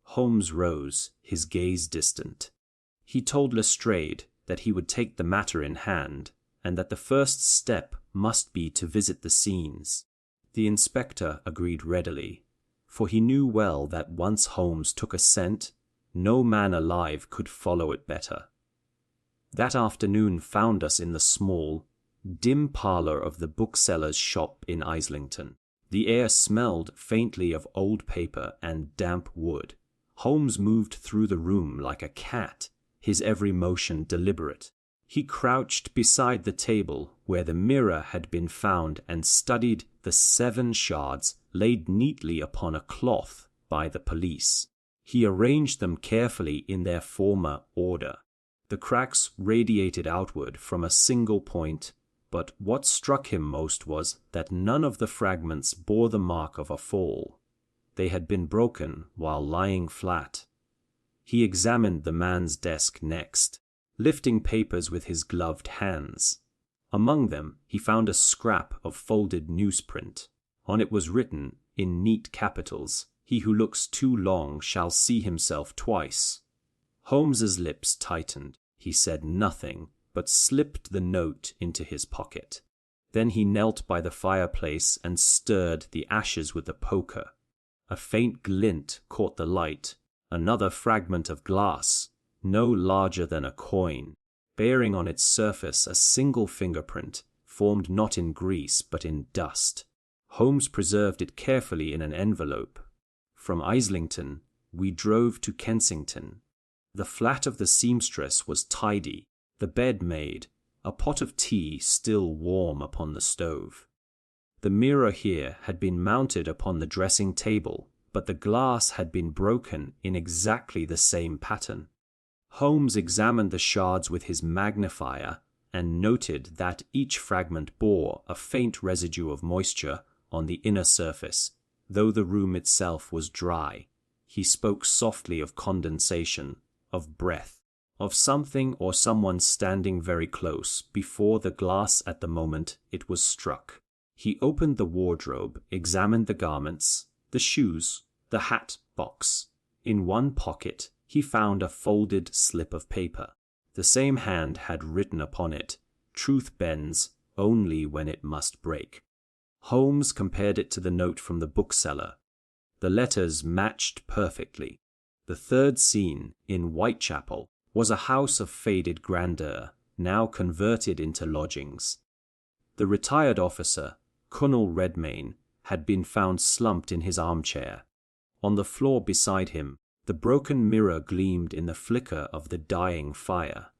Holmes rose, his gaze distant. He told Lestrade that he would take the matter in hand, and that the first step must be to visit the scenes. The inspector agreed readily, for he knew well that once Holmes took a scent, no man alive could follow it better. That afternoon found us in the small, dim parlour of the bookseller's shop in Islington. The air smelled faintly of old paper and damp wood. Holmes moved through the room like a cat, his every motion deliberate. He crouched beside the table where the mirror had been found and studied the 7 shards laid neatly upon a cloth by the police. He arranged them carefully in their former order. The cracks radiated outward from a single point, but what struck him most was that none of the fragments bore the mark of a fall. They had been broken while lying flat. He examined the man's desk next, lifting papers with his gloved hands. Among them he found a scrap of folded newsprint. On it was written, in neat capitals, "He who looks too long shall see himself twice." Holmes's lips tightened. He said nothing, but slipped the note into his pocket. Then he knelt by the fireplace and stirred the ashes with the poker. A faint glint caught the light. Another fragment of glass, no larger than a coin, bearing on its surface a single fingerprint, formed not in grease but in dust. Holmes preserved it carefully in an envelope. From Islington, we drove to Kensington. The flat of the seamstress was tidy, the bed made, a pot of tea still warm upon the stove. The mirror here had been mounted upon the dressing table, but the glass had been broken in exactly the same pattern. Holmes examined the shards with his magnifier and noted that each fragment bore a faint residue of moisture on the inner surface, though the room itself was dry. He spoke softly of condensation, of breath, of something or someone standing very close before the glass at the moment it was struck. He opened the wardrobe, examined the garments, the shoes, the hat box. In one pocket he found a folded slip of paper. The same hand had written upon it, "Truth bends only when it must break." Holmes compared it to the note from the bookseller. The letters matched perfectly. The third scene, in Whitechapel, was a house of faded grandeur, now converted into lodgings. The retired officer, Colonel Redmayne, had been found slumped in his armchair. On the floor beside him, the broken mirror gleamed in the flicker of the dying fire.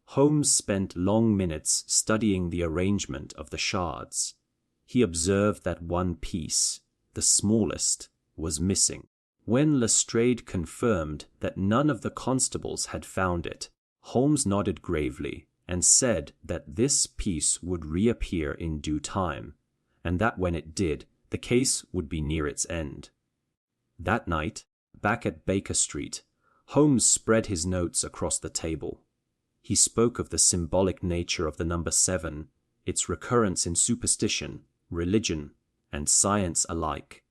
Holmes spent long minutes studying the arrangement of the shards. He observed that one piece, the smallest, was missing. When Lestrade confirmed that none of the constables had found it, Holmes nodded gravely and said that this piece would reappear in due time, and that when it did, the case would be near its end. That night, back at Baker Street, Holmes spread his notes across the table. He spoke of the symbolic nature of the number 7, its recurrence in superstition, religion, and science alike.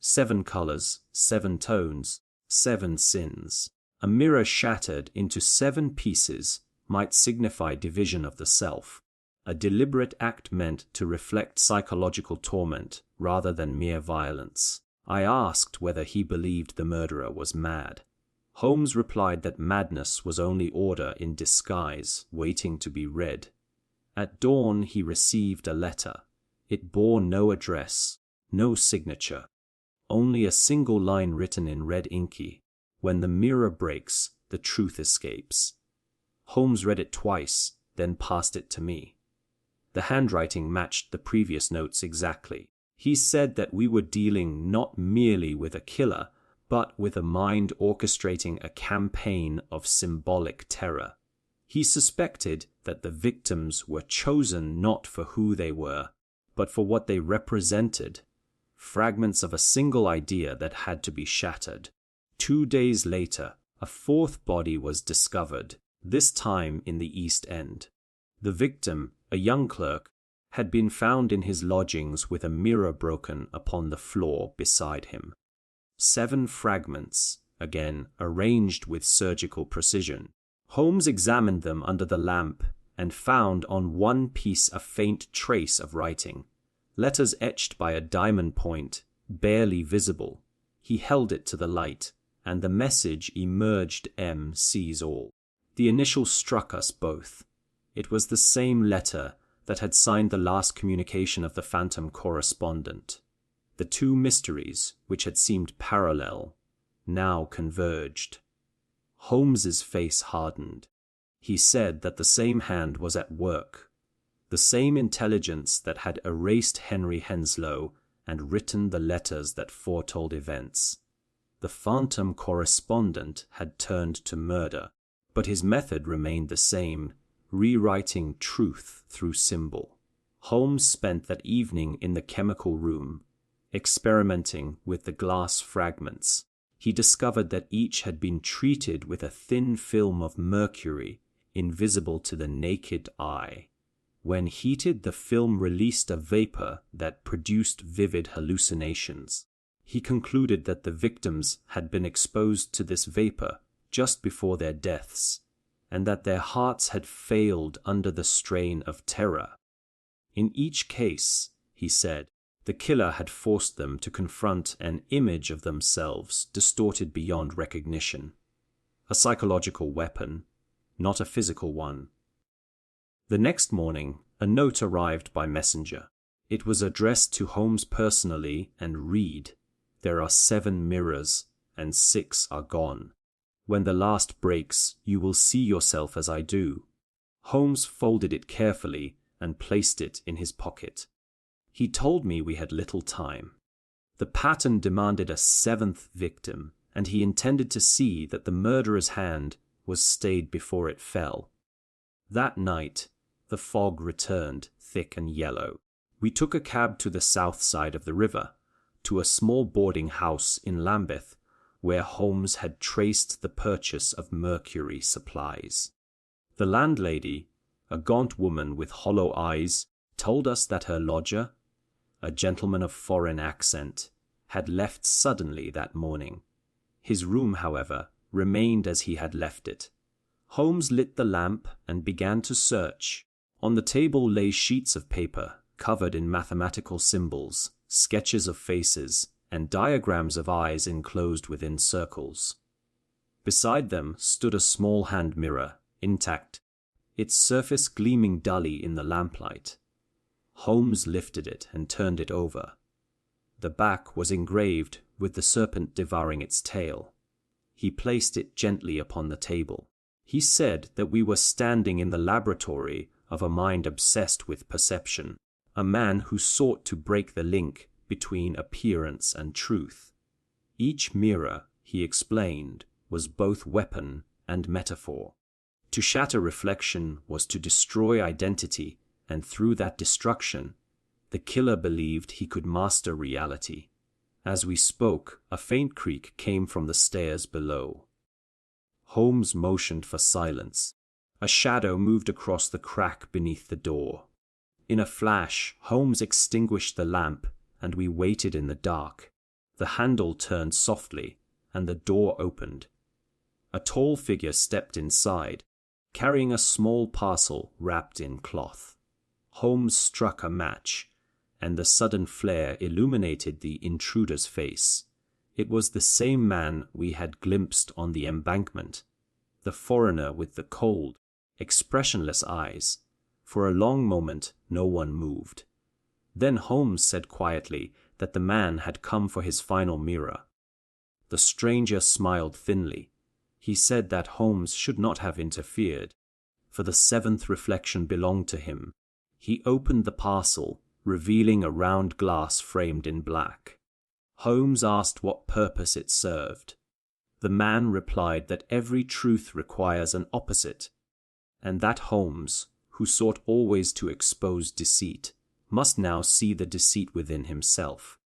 7 colors, 7 tones, 7 sins. A mirror shattered into 7 pieces might signify division of the self. A deliberate act meant to reflect psychological torment rather than mere violence. I asked whether he believed the murderer was mad. Holmes replied that madness was only order in disguise, waiting to be read. At dawn he received a letter. It bore no address, no signature, only a single line written in red inky. "When the mirror breaks, the truth escapes." Holmes read it twice, then passed it to me. The handwriting matched the previous notes exactly. He said that we were dealing not merely with a killer, but with a mind orchestrating a campaign of symbolic terror. He suspected that the victims were chosen not for who they were, but for what they represented, fragments of a single idea that had to be shattered. 2 days later, a 4th body was discovered, this time in the East End. The victim, a young clerk, had been found in his lodgings with a mirror broken upon the floor beside him. 7 fragments, again arranged with surgical precision. Holmes examined them under the lamp and found on one piece a faint trace of writing. Letters etched by a diamond point, barely visible. He held it to the light, and the message emerged: M sees all. The initial struck us both. It was the same letter that had signed the last communication of the phantom correspondent. The two mysteries, which had seemed parallel, now converged. Holmes's face hardened. He said that the same hand was at work, the same intelligence that had erased Henry Henslow and written the letters that foretold events. The phantom correspondent had turned to murder, but his method remained the same, rewriting truth through symbol. Holmes spent that evening in the chemical room, experimenting with the glass fragments. He discovered that each had been treated with a thin film of mercury, invisible to the naked eye. When heated, the film released a vapor that produced vivid hallucinations. He concluded that the victims had been exposed to this vapor just before their deaths, and that their hearts had failed under the strain of terror. In each case, he said, the killer had forced them to confront an image of themselves distorted beyond recognition. A psychological weapon, not a physical one. The next morning, a note arrived by messenger. It was addressed to Holmes personally and read, "There are 7 mirrors, and 6 are gone. When the last breaks, you will see yourself as I do." Holmes folded it carefully and placed it in his pocket. He told me we had little time. The pattern demanded a 7th victim, and he intended to see that the murderer's hand was stayed before it fell. That night, the fog returned, thick and yellow. We took a cab to the south side of the river, to a small boarding house in Lambeth, where Holmes had traced the purchase of mercury supplies. The landlady, a gaunt woman with hollow eyes, told us that her lodger, a gentleman of foreign accent, had left suddenly that morning. His room, however, remained as he had left it. Holmes lit the lamp and began to search. On the table lay sheets of paper covered in mathematical symbols, sketches of faces, and diagrams of eyes enclosed within circles. Beside them stood a small hand mirror, intact, its surface gleaming dully in the lamplight. Holmes lifted it and turned it over. The back was engraved with the serpent devouring its tail. He placed it gently upon the table. He said that we were standing in the laboratory of a mind obsessed with perception, a man who sought to break the link between appearance and truth. Each mirror, he explained, was both weapon and metaphor. To shatter reflection was to destroy identity, and through that destruction, the killer believed he could master reality. As we spoke, a faint creak came from the stairs below. Holmes motioned for silence. A shadow moved across the crack beneath the door. In a flash, Holmes extinguished the lamp, and we waited in the dark. The handle turned softly, and the door opened. A tall figure stepped inside, carrying a small parcel wrapped in cloth. Holmes struck a match, and the sudden flare illuminated the intruder's face. It was the same man we had glimpsed on the embankment, the foreigner with the cold, expressionless eyes. For a long moment no one moved. Then Holmes said quietly that the man had come for his final mirror. The stranger smiled thinly. He said that Holmes should not have interfered, for the 7th reflection belonged to him. He opened the parcel, revealing a round glass framed in black. Holmes asked what purpose it served. The man replied that every truth requires an opposite, and that Holmes, who sought always to expose deceit, must now see the deceit within himself.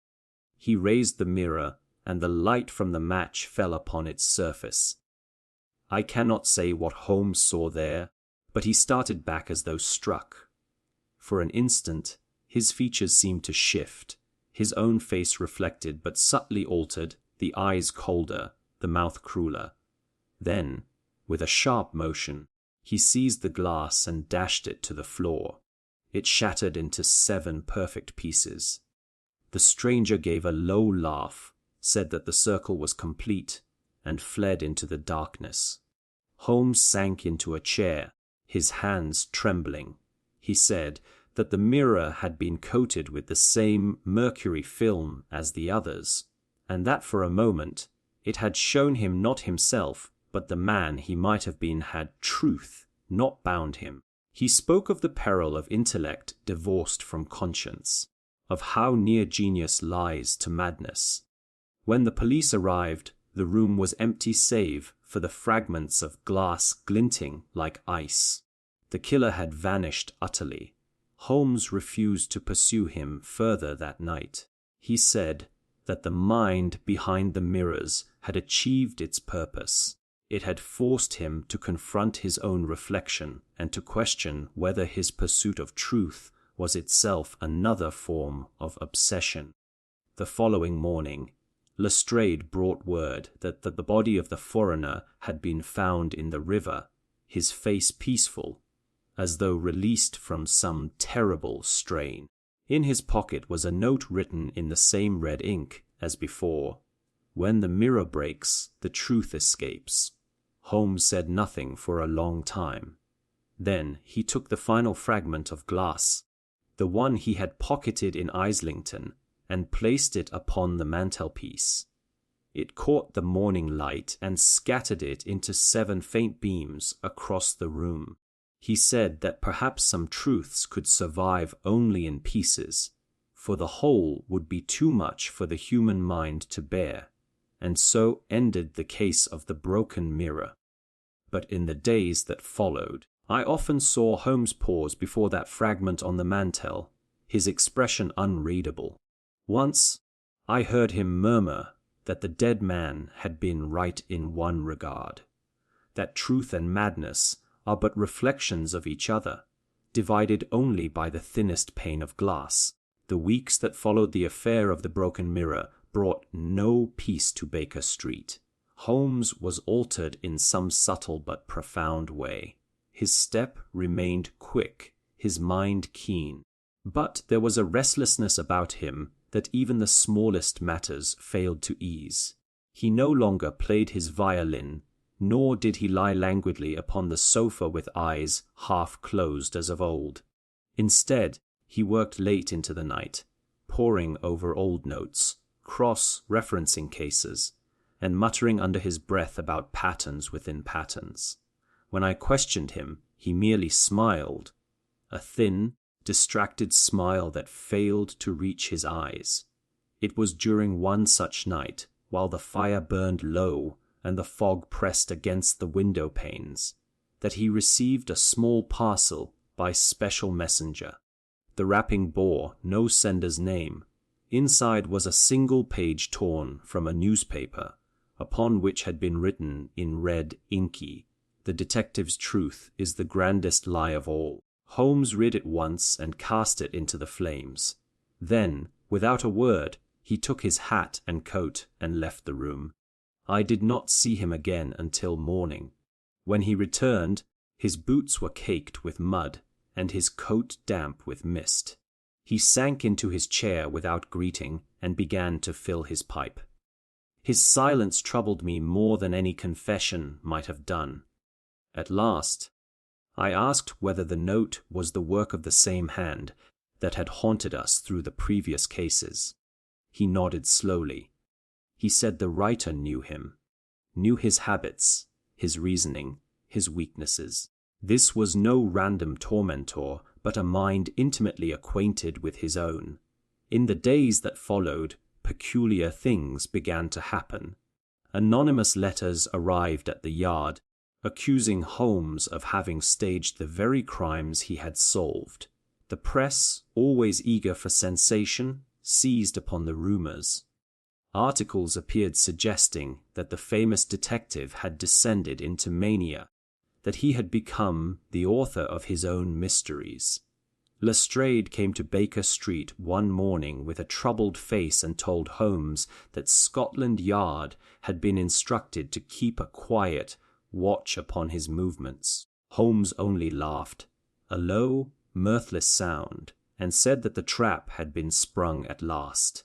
He raised the mirror, and the light from the match fell upon its surface. I cannot say what Holmes saw there, but he started back as though struck. For an instant, his features seemed to shift, his own face reflected but subtly altered the eyes colder, the mouth crueler. Then, with a sharp motion, he seized the glass and dashed it to the floor. It shattered into 7 perfect pieces. The stranger gave a low laugh, said that the circle was complete, and fled into the darkness. Holmes sank into a chair, his hands trembling. He said that the mirror had been coated with the same mercury film as the others, and that for a moment it had shown him not himself, but the man he might have been had truth not bound him. He spoke of the peril of intellect divorced from conscience, of how near genius lies to madness. When the police arrived, the room was empty save for the fragments of glass glinting like ice. The killer had vanished utterly. Holmes refused to pursue him further that night. He said that the mind behind the mirrors had achieved its purpose. It had forced him to confront his own reflection and to question whether his pursuit of truth was itself another form of obsession. The following morning, Lestrade brought word that the body of the foreigner had been found in the river, his face peaceful, as though released from some terrible strain. In his pocket was a note written in the same red ink as before. When the mirror breaks, the truth escapes. Holmes said nothing for a long time. Then he took the final fragment of glass, the one he had pocketed in Islington, and placed it upon the mantelpiece. It caught the morning light and scattered it into 7 faint beams across the room. He said that perhaps some truths could survive only in pieces, for the whole would be too much for the human mind to bear, and so ended the case of the broken mirror. But in the days that followed, I often saw Holmes pause before that fragment on the mantel, his expression unreadable. Once I heard him murmur that the dead man had been right in one regard, that truth and madness are but reflections of each other, divided only by the thinnest pane of glass. The weeks that followed the affair of the broken mirror brought no peace to Baker Street. Holmes was altered in some subtle but profound way. His step remained quick, his mind keen, but there was a restlessness about him that even the smallest matters failed to ease. He no longer played his violin, nor did he lie languidly upon the sofa with eyes half closed as of old. Instead, he worked late into the night, poring over old notes, cross-referencing cases, and muttering under his breath about patterns within patterns. When I questioned him, he merely smiled, a thin, distracted smile that failed to reach his eyes. It was during one such night, while the fire burned low and the fog pressed against the window panes, that he received a small parcel by special messenger. The wrapping bore no sender's name. Inside was a single page torn from a newspaper, upon which had been written in red inky, "The detective's truth is the grandest lie of all." Holmes read it once and cast it into the flames. Then, without a word, he took his hat and coat and left the room. I did not see him again until morning. When he returned, his boots were caked with mud and his coat damp with mist. He sank into his chair without greeting and began to fill his pipe. His silence troubled me more than any confession might have done. At last, I asked whether the note was the work of the same hand that had haunted us through the previous cases. He nodded slowly. He said the writer knew him, knew his habits, his reasoning, his weaknesses. This was no random tormentor, but a mind intimately acquainted with his own. In the days that followed, peculiar things began to happen. Anonymous letters arrived at the Yard, accusing Holmes of having staged the very crimes he had solved. The press, always eager for sensation, seized upon the rumors. Articles appeared suggesting that the famous detective had descended into mania, that he had become the author of his own mysteries. Lestrade came to Baker Street one morning with a troubled face and told Holmes that Scotland Yard had been instructed to keep a quiet watch upon his movements. Holmes only laughed, a low, mirthless sound, and said that the trap had been sprung at last.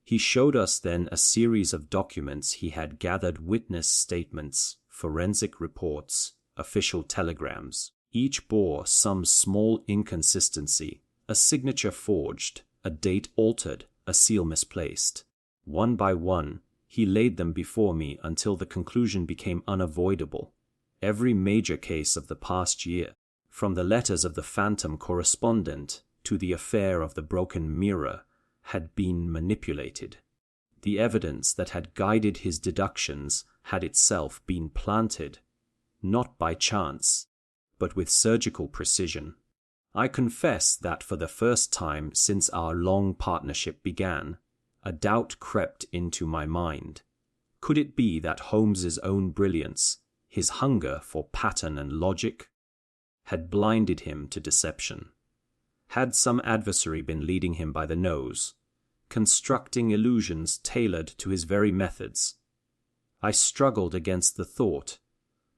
He showed us then a series of documents he had gathered: witness statements, forensic reports, official telegrams. Each bore some small inconsistency, a signature forged, a date altered, a seal misplaced. One by one, he laid them before me until the conclusion became unavoidable. Every major case of the past year, from the letters of the phantom correspondent to the affair of the broken mirror, had been manipulated. The evidence that had guided his deductions had itself been planted, not by chance, but with surgical precision. I confess that for the first time since our long partnership began, a doubt crept into my mind. Could it be that Holmes's own brilliance, his hunger for pattern and logic, had blinded him to deception? Had some adversary been leading him by the nose, constructing illusions tailored to his very methods? I struggled against the thought,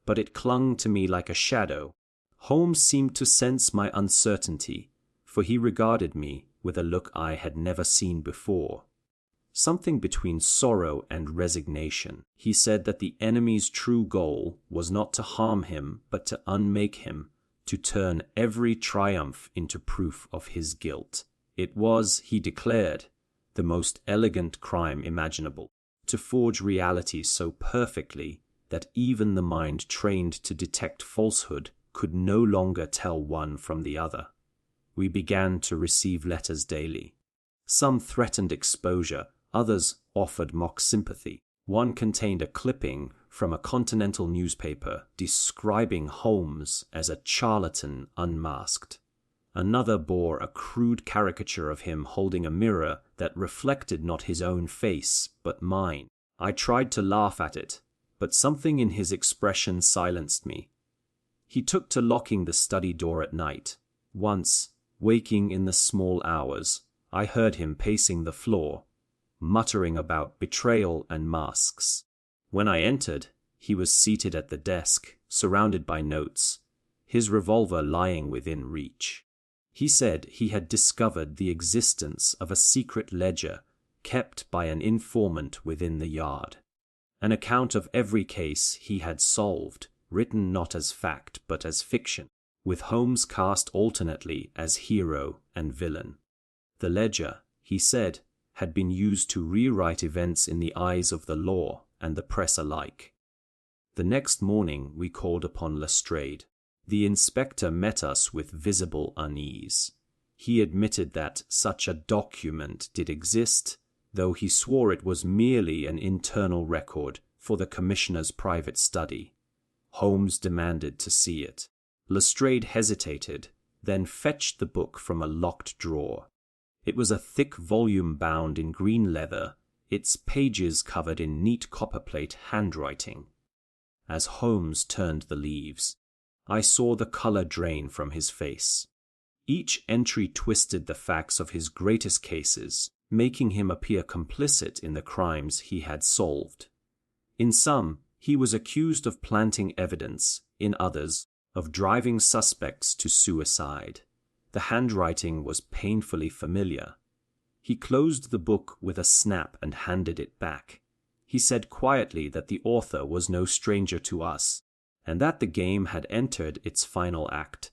but it clung to me like a shadow. Holmes seemed to sense my uncertainty, for he regarded me with a look I had never seen before. Something between sorrow and resignation. He said that the enemy's true goal was not to harm him, but to unmake him, to turn every triumph into proof of his guilt. It was, he declared, the most elegant crime imaginable, to forge reality so perfectly that even the mind trained to detect falsehood could no longer tell one from the other. We began to receive letters daily. Some threatened exposure, others offered mock sympathy. One contained a clipping from a continental newspaper describing Holmes as a charlatan unmasked. Another bore a crude caricature of him holding a mirror that reflected not his own face, but mine. I tried to laugh at it, but something in his expression silenced me. He took to locking the study door at night. Once, waking in the small hours, I heard him pacing the floor, muttering about betrayal and masks. When I entered, he was seated at the desk, surrounded by notes, his revolver lying within reach. He said he had discovered the existence of a secret ledger kept by an informant within the Yard, an account of every case he had solved, written not as fact but as fiction, with Holmes cast alternately as hero and villain. The ledger, he said, had been used to rewrite events in the eyes of the law and the press alike. The next morning we called upon Lestrade. The inspector met us with visible unease. He admitted that such a document did exist, though he swore it was merely an internal record for the commissioner's private study. Holmes demanded to see it. Lestrade hesitated, then fetched the book from a locked drawer. It was a thick volume bound in green leather, its pages covered in neat copperplate handwriting. As Holmes turned the leaves, I saw the color drain from his face. Each entry twisted the facts of his greatest cases, making him appear complicit in the crimes he had solved. In some, he was accused of planting evidence; in others, of driving suspects to suicide. The handwriting was painfully familiar. He closed the book with a snap and handed it back. He said quietly that the author was no stranger to us, and that the game had entered its final act.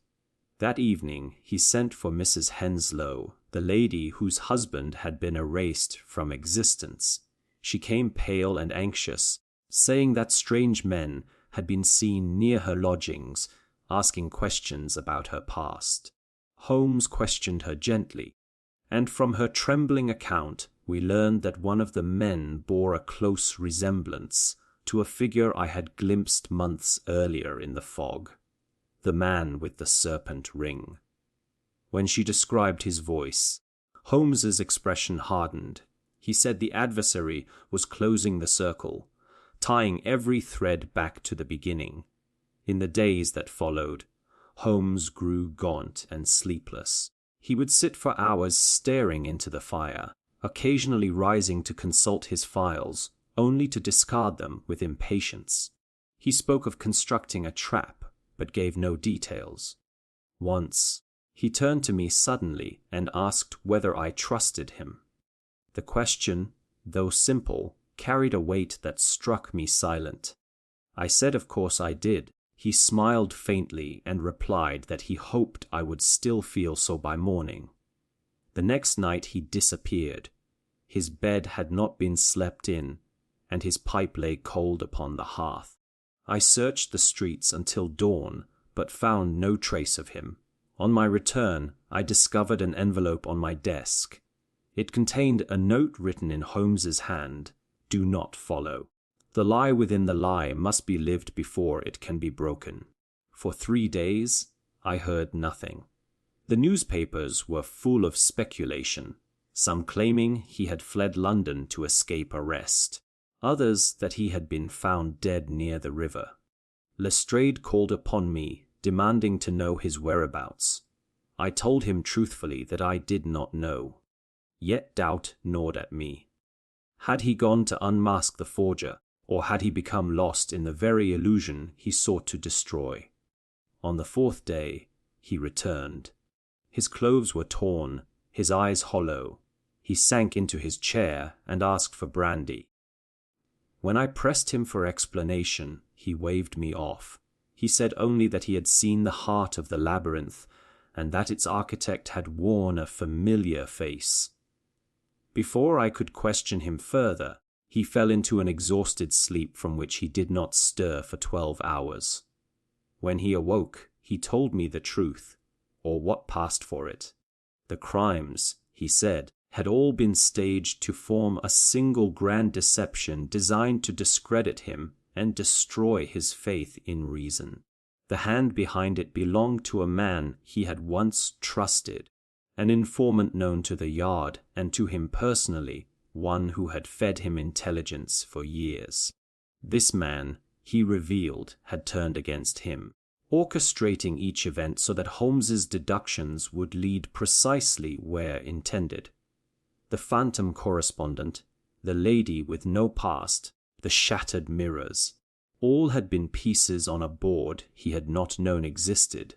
That evening he sent for Mrs. Henslow, the lady whose husband had been erased from existence. She came pale and anxious, saying that strange men had been seen near her lodgings, asking questions about her past. Holmes questioned her gently, and from her trembling account we learned that one of the men bore a close resemblance to a figure I had glimpsed months earlier in the fog, the man with the serpent ring. When she described his voice, Holmes's expression hardened. He said the adversary was closing the circle, tying every thread back to the beginning. In the days that followed, Holmes grew gaunt and sleepless. He would sit for hours staring into the fire, occasionally rising to consult his files, only to discard them with impatience. He spoke of constructing a trap, but gave no details. Once, he turned to me suddenly and asked whether I trusted him. The question, though simple, carried a weight that struck me silent. I said of course I did. He smiled faintly and replied that he hoped I would still feel so by morning. The next night he disappeared. His bed had not been slept in, and his pipe lay cold upon the hearth. I searched the streets until dawn, but found no trace of him. On my return, I discovered an envelope on my desk. It contained a note written in Holmes's hand, "Do not follow. The lie within the lie must be lived before it can be broken." For 3 days, I heard nothing. The newspapers were full of speculation, some claiming he had fled London to escape arrest, others that he had been found dead near the river. Lestrade called upon me, demanding to know his whereabouts. I told him truthfully that I did not know. Yet doubt gnawed at me. Had he gone to unmask the forger, or had he become lost in the very illusion he sought to destroy? On the 4th day, he returned. His clothes were torn, his eyes hollow. He sank into his chair and asked for brandy. When I pressed him for explanation, he waved me off. He said only that he had seen the heart of the labyrinth, and that its architect had worn a familiar face. Before I could question him further, he fell into an exhausted sleep from which he did not stir for 12 hours. When he awoke, he told me the truth, or what passed for it. The crimes, he said, had all been staged to form a single grand deception designed to discredit him and destroy his faith in reason. The hand behind it belonged to a man he had once trusted, an informant known to the Yard and to him personally, one who had fed him intelligence for years. This man, he revealed, had turned against him, orchestrating each event so that Holmes's deductions would lead precisely where intended. The phantom correspondent, the lady with no past, the shattered mirrors, all had been pieces on a board he had not known existed.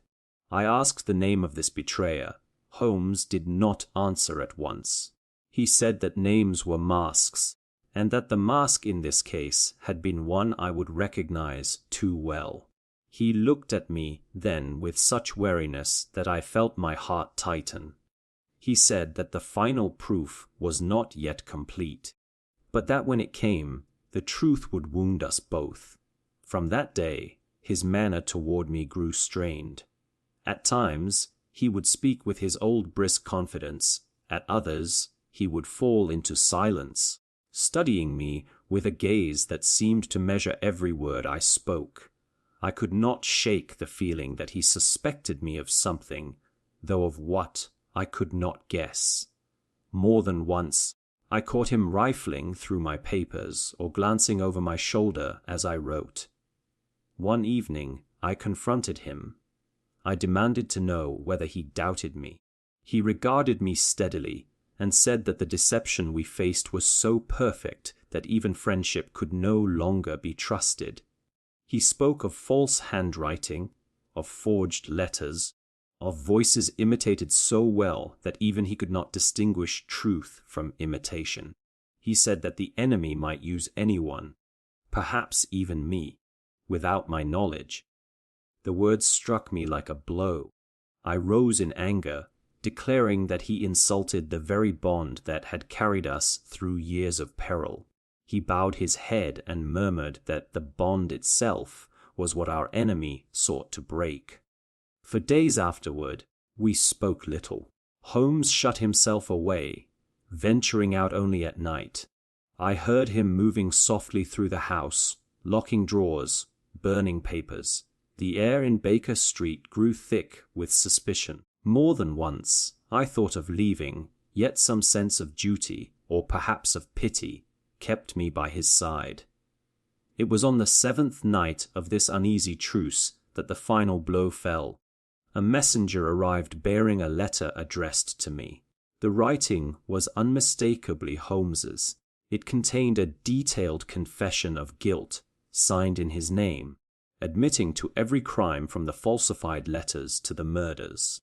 I asked the name of this betrayer. Holmes did not answer at once. He said that names were masks, and that the mask in this case had been one I would recognize too well. He looked at me then with such wariness that I felt my heart tighten. He said that the final proof was not yet complete, but that when it came, the truth would wound us both. From that day, his manner toward me grew strained. At times, he would speak with his old brisk confidence. At others, he would fall into silence, studying me with a gaze that seemed to measure every word I spoke. I could not shake the feeling that he suspected me of something, though of what I could not guess. More than once, I caught him rifling through my papers or glancing over my shoulder as I wrote. One evening, I confronted him. I demanded to know whether he doubted me. He regarded me steadily and said that the deception we faced was so perfect that even friendship could no longer be trusted. He spoke of false handwriting, of forged letters, of voices imitated so well that even he could not distinguish truth from imitation. He said that the enemy might use anyone, perhaps even me, without my knowledge. The words struck me like a blow. I rose in anger, declaring that he insulted the very bond that had carried us through years of peril. He bowed his head and murmured that the bond itself was what our enemy sought to break. For days afterward, we spoke little. Holmes shut himself away, venturing out only at night. I heard him moving softly through the house, locking drawers, burning papers. The air in Baker Street grew thick with suspicion. More than once, I thought of leaving, yet some sense of duty, or perhaps of pity, kept me by his side. It was on the 7th night of this uneasy truce that the final blow fell. A messenger arrived bearing a letter addressed to me. The writing was unmistakably Holmes's. It contained a detailed confession of guilt, signed in his name, admitting to every crime from the falsified letters to the murders.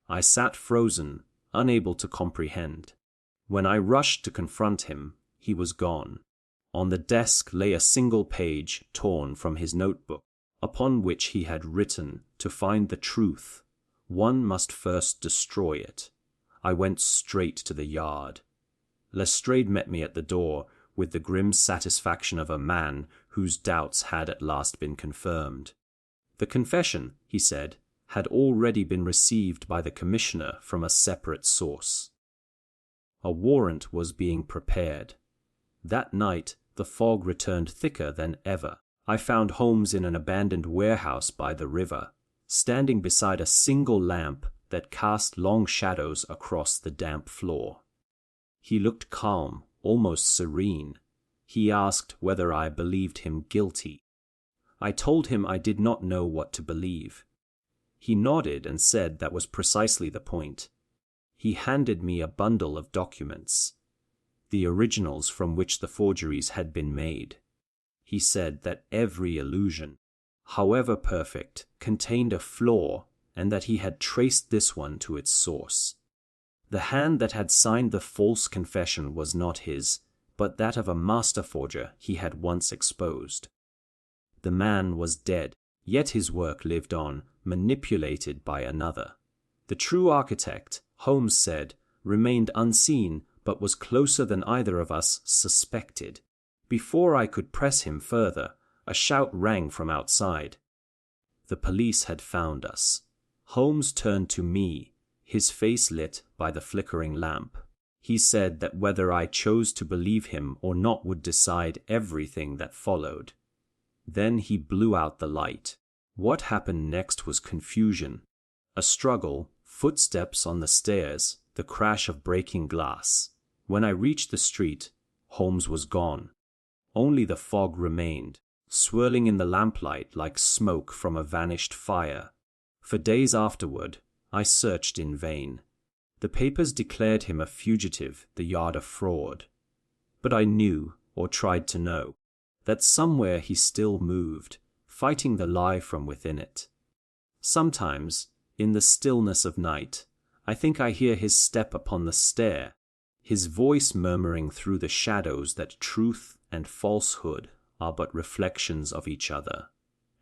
I sat frozen, unable to comprehend. When I rushed to confront him, he was gone. On the desk lay a single page torn from his notebook, upon which he had written, "To find the truth, one must first destroy it." I went straight to the yard. Lestrade met me at the door with the grim satisfaction of a man whose doubts had at last been confirmed. The confession, he said, had already been received by the commissioner from a separate source. A warrant was being prepared. That night the fog returned thicker than ever. I found Holmes in an abandoned warehouse by the river, standing beside a single lamp that cast long shadows across the damp floor. He looked calm, almost serene. He asked whether I believed him guilty. I told him I did not know what to believe. He nodded and said that was precisely the point. He handed me a bundle of documents, the originals from which the forgeries had been made. He said that every illusion, however perfect, contained a flaw, and that he had traced this one to its source. The hand that had signed the false confession was not his, but that of a master forger he had once exposed. The man was dead, yet his work lived on, manipulated by another. The true architect, Holmes said, remained unseen, but was closer than either of us suspected. Before I could press him further, a shout rang from outside. The police had found us. Holmes turned to me, his face lit by the flickering lamp. He said that whether I chose to believe him or not would decide everything that followed. Then he blew out the light. What happened next was confusion. A struggle, footsteps on the stairs, the crash of breaking glass. When I reached the street, Holmes was gone. Only the fog remained, swirling in the lamplight like smoke from a vanished fire. For days afterward, I searched in vain. The papers declared him a fugitive, the yard a fraud. But I knew, or tried to know, that somewhere he still moved, fighting the lie from within it. Sometimes, in the stillness of night, I think I hear his step upon the stair, his voice murmuring through the shadows that truth and falsehood are but reflections of each other,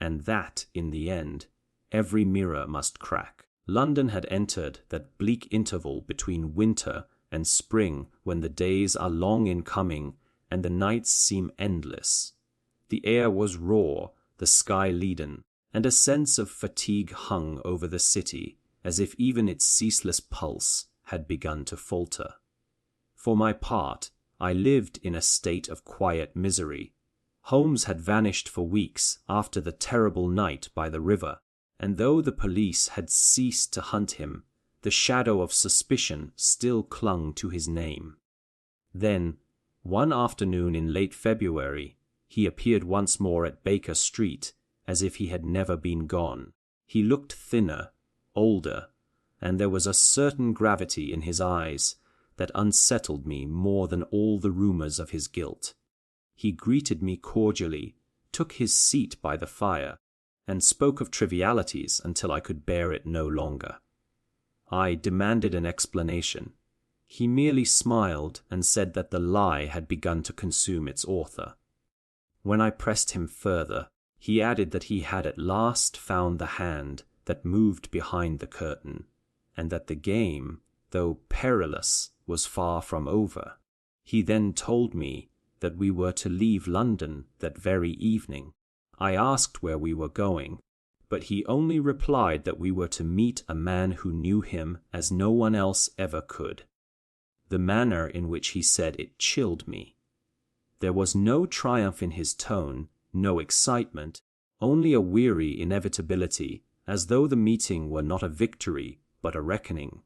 and that, in the end, every mirror must crack. London had entered that bleak interval between winter and spring when the days are long in coming and the nights seem endless. The air was raw, the sky leaden, and a sense of fatigue hung over the city, as if even its ceaseless pulse had begun to falter. For my part, I lived in a state of quiet misery. Holmes had vanished for weeks after the terrible night by the river, and though the police had ceased to hunt him, the shadow of suspicion still clung to his name. Then, one afternoon in late February, he appeared once more at Baker Street, as if he had never been gone. He looked thinner, older, and there was a certain gravity in his eyes that unsettled me more than all the rumors of his guilt. He greeted me cordially, took his seat by the fire, and spoke of trivialities until I could bear it no longer. I demanded an explanation. He merely smiled and said that the lie had begun to consume its author. When I pressed him further, he added that he had at last found the hand that moved behind the curtain, and that the game, though perilous, was far from over. He then told me that we were to leave London that very evening. I asked where we were going, but he only replied that we were to meet a man who knew him as no one else ever could. The manner in which he said it chilled me. There was no triumph in his tone, no excitement, only a weary inevitability, as though the meeting were not a victory, but a reckoning.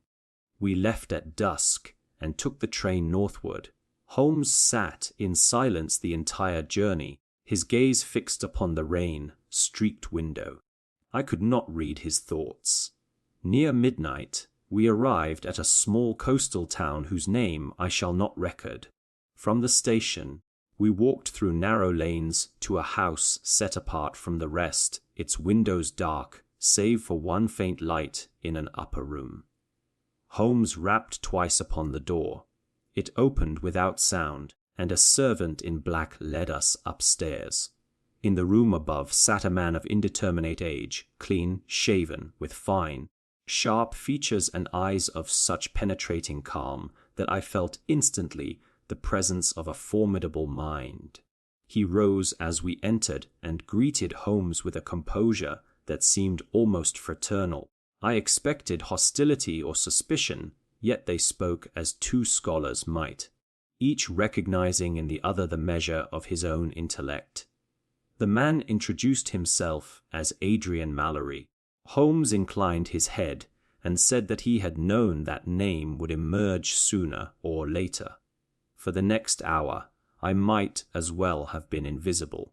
We left at dusk and took the train northward. Holmes sat in silence the entire journey, his gaze fixed upon the rain-streaked window. I could not read his thoughts. Near midnight, we arrived at a small coastal town whose name I shall not record. From the station, we walked through narrow lanes to a house set apart from the rest, its windows dark, save for one faint light in an upper room. Holmes rapped twice upon the door. It opened without sound, and a servant in black led us upstairs. In the room above sat a man of indeterminate age, clean shaven, with fine, sharp features and eyes of such penetrating calm that I felt instantly the presence of a formidable mind. He rose as we entered and greeted Holmes with a composure that seemed almost fraternal. I expected hostility or suspicion, yet they spoke as two scholars might, each recognizing in the other the measure of his own intellect. The man introduced himself as Adrian Mallory. Holmes inclined his head and said that he had known that name would emerge sooner or later. For the next hour, I might as well have been invisible.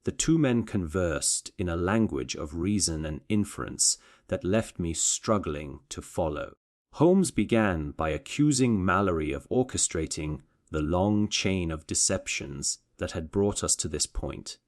The two men conversed in a language of reason and inference that left me struggling to follow. Holmes began by accusing Mallory of orchestrating the long chain of deceptions that had brought us to this point.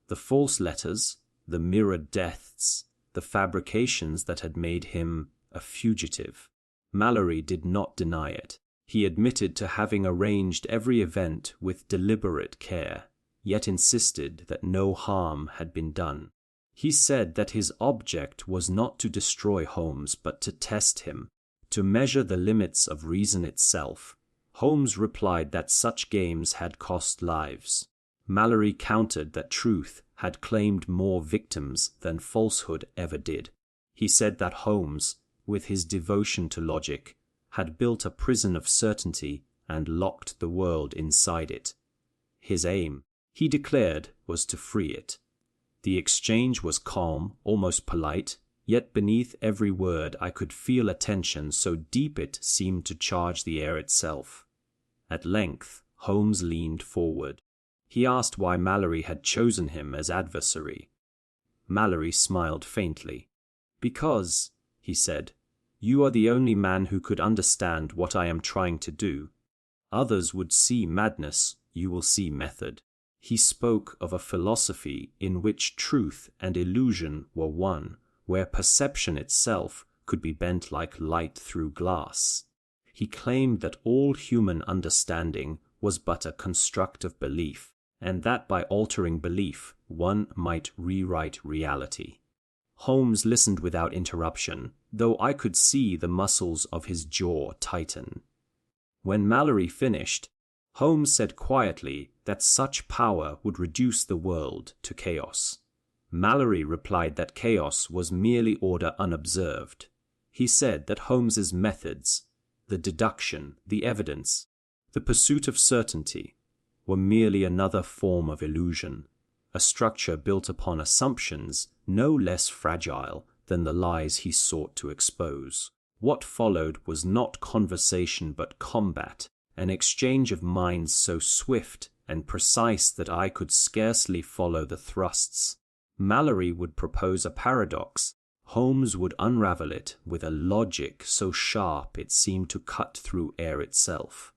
The false letters, the mirrored deaths, the fabrications that had made him a fugitive. Mallory did not deny it. He admitted to having arranged every event with deliberate care, yet insisted that no harm had been done. He said that his object was not to destroy Holmes, but to test him, to measure the limits of reason itself. Holmes replied that such games had cost lives. Mallory countered that truth had claimed more victims than falsehood ever did. He said that Holmes, with his devotion to logic, had built a prison of certainty and locked the world inside it. His aim, he declared, was to free it. The exchange was calm, almost polite, yet beneath every word I could feel a tension so deep it seemed to charge the air itself. At length, Holmes leaned forward. He asked why Mallory had chosen him as adversary. Mallory smiled faintly. "Because," he said, "you are the only man who could understand what I am trying to do. Others would see madness, you will see method." He spoke of a philosophy in which truth and illusion were one, where perception itself could be bent like light through glass. He claimed that all human understanding was but a construct of belief, and that by altering belief one might rewrite reality. Holmes listened without interruption, though I could see the muscles of his jaw tighten. When Mallory finished, Holmes said quietly that such power would reduce the world to chaos. Mallory replied that chaos was merely order unobserved. He said that Holmes's methods, the deduction, the evidence, the pursuit of certainty, were merely another form of illusion, a structure built upon assumptions no less fragile than the lies he sought to expose. What followed was not conversation but combat, an exchange of minds so swift and precise that I could scarcely follow the thrusts. Mallory would propose a paradox. Holmes would unravel it with a logic so sharp it seemed to cut through air itself.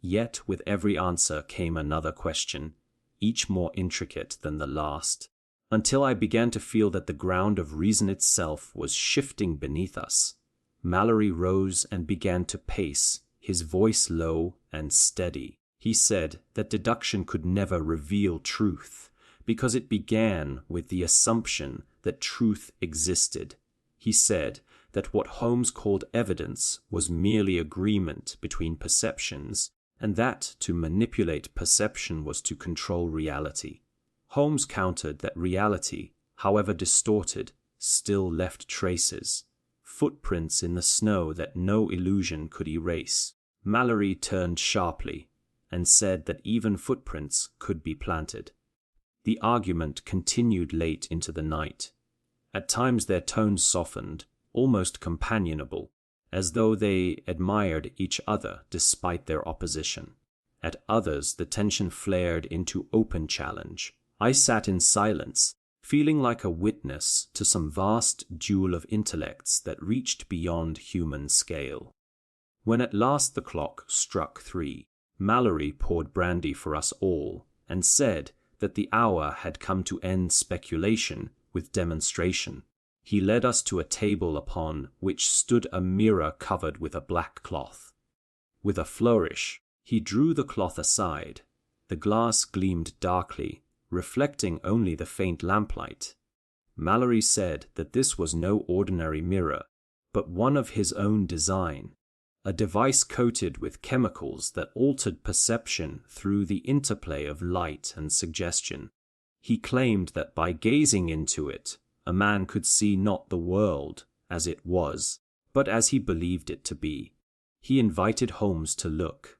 Yet with every answer came another question, each more intricate than the last, until I began to feel that the ground of reason itself was shifting beneath us. Mallory rose and began to pace, his voice low and steady. He said that deduction could never reveal truth, because it began with the assumption that truth existed. He said that what Holmes called evidence was merely agreement between perceptions, and that to manipulate perception was to control reality. Holmes countered that reality, however distorted, still left traces, footprints in the snow that no illusion could erase. Mallory turned sharply and said that even footprints could be planted. The argument continued late into the night. At times their tones softened, almost companionable, as though they admired each other despite their opposition. At others the tension flared into open challenge. I sat in silence, feeling like a witness to some vast duel of intellects that reached beyond human scale. When at last the clock struck 3, Mallory poured brandy for us all and said that the hour had come to end speculation with demonstration. He led us to a table upon which stood a mirror covered with a black cloth. With a flourish, he drew the cloth aside. The glass gleamed darkly, reflecting only the faint lamplight. Mallory said that this was no ordinary mirror, but one of his own design, a device coated with chemicals that altered perception through the interplay of light and suggestion. He claimed that by gazing into it, a man could see not the world as it was, but as he believed it to be. He invited Holmes to look.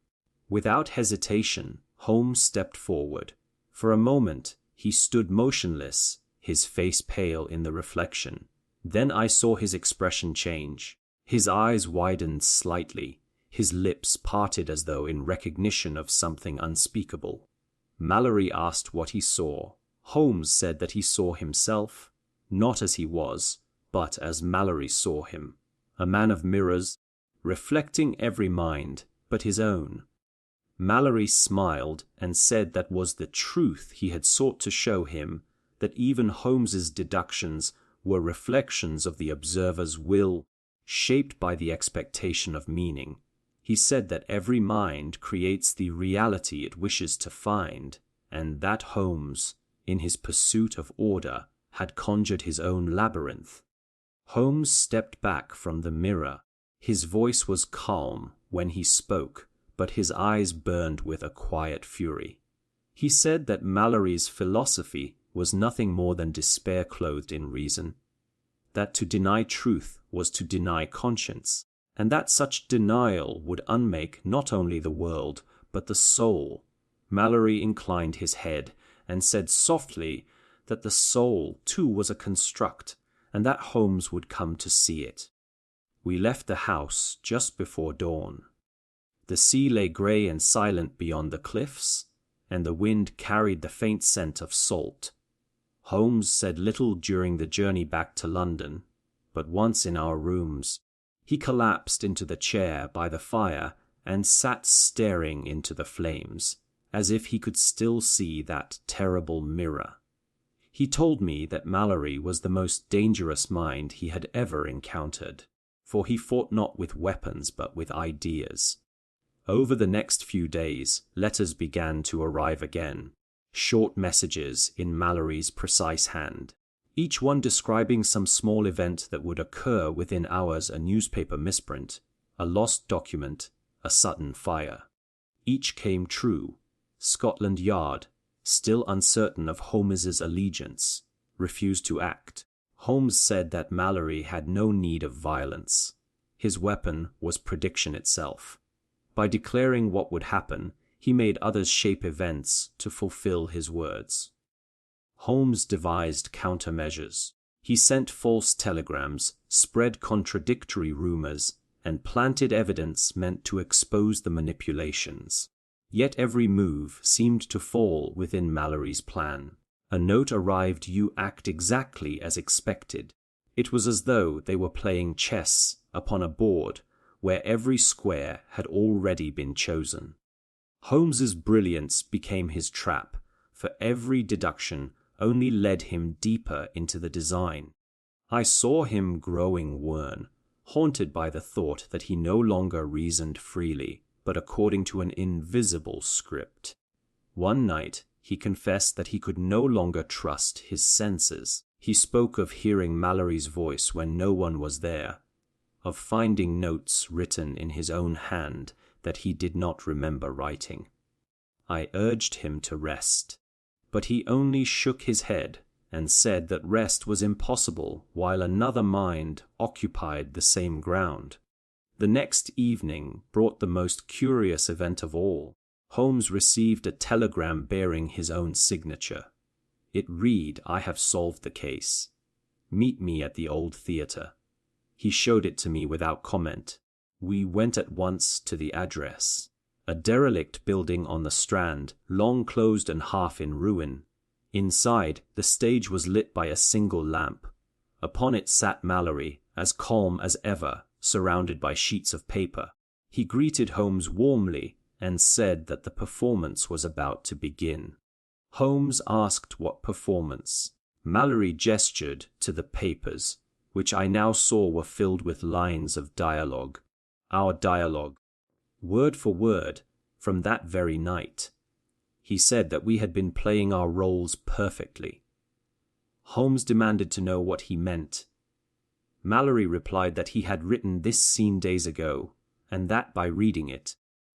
Without hesitation, Holmes stepped forward. For a moment, he stood motionless, his face pale in the reflection. Then I saw his expression change. His eyes widened slightly, his lips parted as though in recognition of something unspeakable. Mallory asked what he saw. Holmes said that he saw himself, not as he was, but as Mallory saw him, a man of mirrors, reflecting every mind but his own. Mallory smiled and said that was the truth he had sought to show him, that even Holmes's deductions were reflections of the observer's will, shaped by the expectation of meaning. He said that every mind creates the reality it wishes to find, and that Holmes, in his pursuit of order, had conjured his own labyrinth. Holmes stepped back from the mirror. His voice was calm when he spoke, but his eyes burned with a quiet fury. He said that Mallory's philosophy was nothing more than despair clothed in reason, that to deny truth was to deny conscience, and that such denial would unmake not only the world, but the soul. Mallory inclined his head and said softly that the soul too was a construct, and that Holmes would come to see it. We left the house just before dawn. The sea lay grey and silent beyond the cliffs, and the wind carried the faint scent of salt. Holmes said little during the journey back to London, but once in our rooms, he collapsed into the chair by the fire and sat staring into the flames, as if he could still see that terrible mirror. He told me that Mallory was the most dangerous mind he had ever encountered, for he fought not with weapons but with ideas. Over the next few days, letters began to arrive again, short messages in Mallory's precise hand, each one describing some small event that would occur within hours: a newspaper misprint, a lost document, a sudden fire. Each came true. Scotland Yard, still uncertain of Holmes's allegiance, refused to act. Holmes said that Mallory had no need of violence. His weapon was prediction itself. By declaring what would happen, he made others shape events to fulfill his words. Holmes devised countermeasures. He sent false telegrams, spread contradictory rumors, and planted evidence meant to expose the manipulations. Yet every move seemed to fall within Mallory's plan. A note arrived: "You act exactly as expected." It was as though they were playing chess upon a board where every square had already been chosen. Holmes's brilliance became his trap, for every deduction only led him deeper into the design. I saw him growing worn, haunted by the thought that he no longer reasoned freely, but according to an invisible script. One night he confessed that he could no longer trust his senses. He spoke of hearing Mallory's voice when no one was there, of finding notes written in his own hand that he did not remember writing. I urged him to rest, but he only shook his head and said that rest was impossible while another mind occupied the same ground. The next evening brought the most curious event of all. Holmes received a telegram bearing his own signature. It read, "I have solved the case. Meet me at the old theatre." He showed it to me without comment. We went at once to the address, a derelict building on the Strand, long closed and half in ruin. Inside, the stage was lit by a single lamp. Upon it sat Mallory, as calm as ever, surrounded by sheets of paper. He greeted Holmes warmly and said that the performance was about to begin. Holmes asked what performance. Mallory gestured to the papers, which I now saw were filled with lines of dialogue. Our dialogue, word for word, from that very night. He said that we had been playing our roles perfectly. Holmes demanded to know what he meant. Mallory replied that he had written this scene days ago, and that by reading it,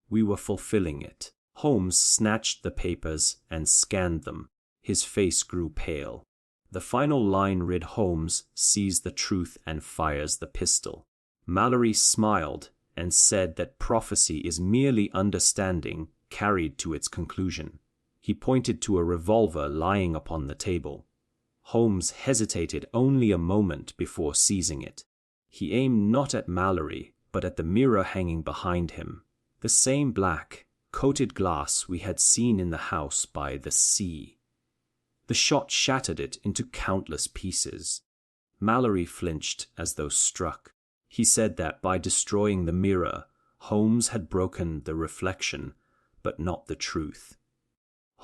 we were fulfilling it. Holmes snatched the papers and scanned them. His face grew pale. The final line read, "Holmes sees the truth and fires the pistol." Mallory smiled and said that prophecy is merely understanding carried to its conclusion. He pointed to a revolver lying upon the table. Holmes hesitated only a moment before seizing it. He aimed not at Mallory, but at the mirror hanging behind him, the same black, coated glass we had seen in the house by the sea. The shot shattered it into countless pieces. Mallory flinched as though struck. He said that by destroying the mirror, Holmes had broken the reflection, but not the truth.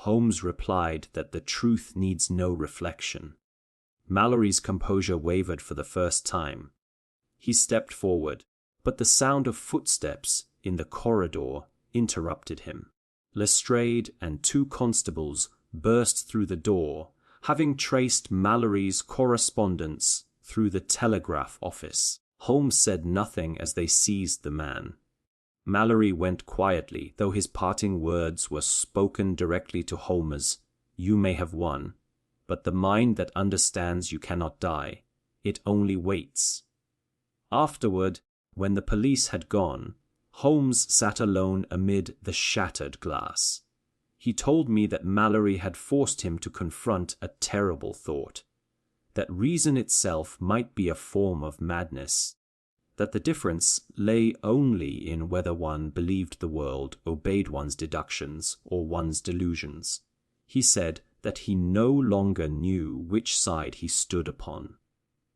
Holmes replied that the truth needs no reflection. Mallory's composure wavered for the first time. He stepped forward, but the sound of footsteps in the corridor interrupted him. Lestrade and 2 constables burst through the door, having traced Mallory's correspondence through the telegraph office. Holmes said nothing as they seized the man. Mallory went quietly, though his parting words were spoken directly to Holmes. "You may have won, but the mind that understands you cannot die. It only waits." Afterward, when the police had gone, Holmes sat alone amid the shattered glass. He told me that Mallory had forced him to confront a terrible thought, that reason itself might be a form of madness, that the difference lay only in whether one believed the world obeyed one's deductions or one's delusions. He said that he no longer knew which side he stood upon.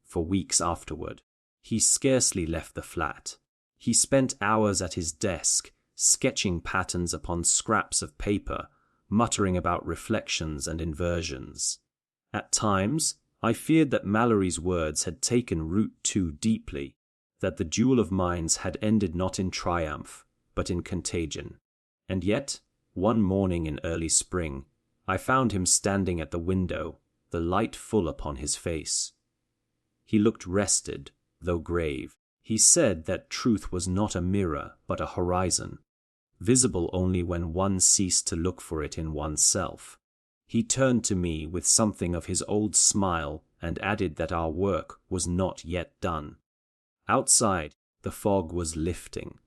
For weeks afterward, he scarcely left the flat. He spent hours at his desk, sketching patterns upon scraps of paper, muttering about reflections and inversions. At times, I feared that Mallory's words had taken root too deeply, that the duel of minds had ended not in triumph, but in contagion. And yet, one morning in early spring, I found him standing at the window, the light full upon his face. He looked rested, though grave. He said that truth was not a mirror, but a horizon, visible only when one ceased to look for it in oneself. He turned to me with something of his old smile and added that our work was not yet done. Outside, the fog was lifting,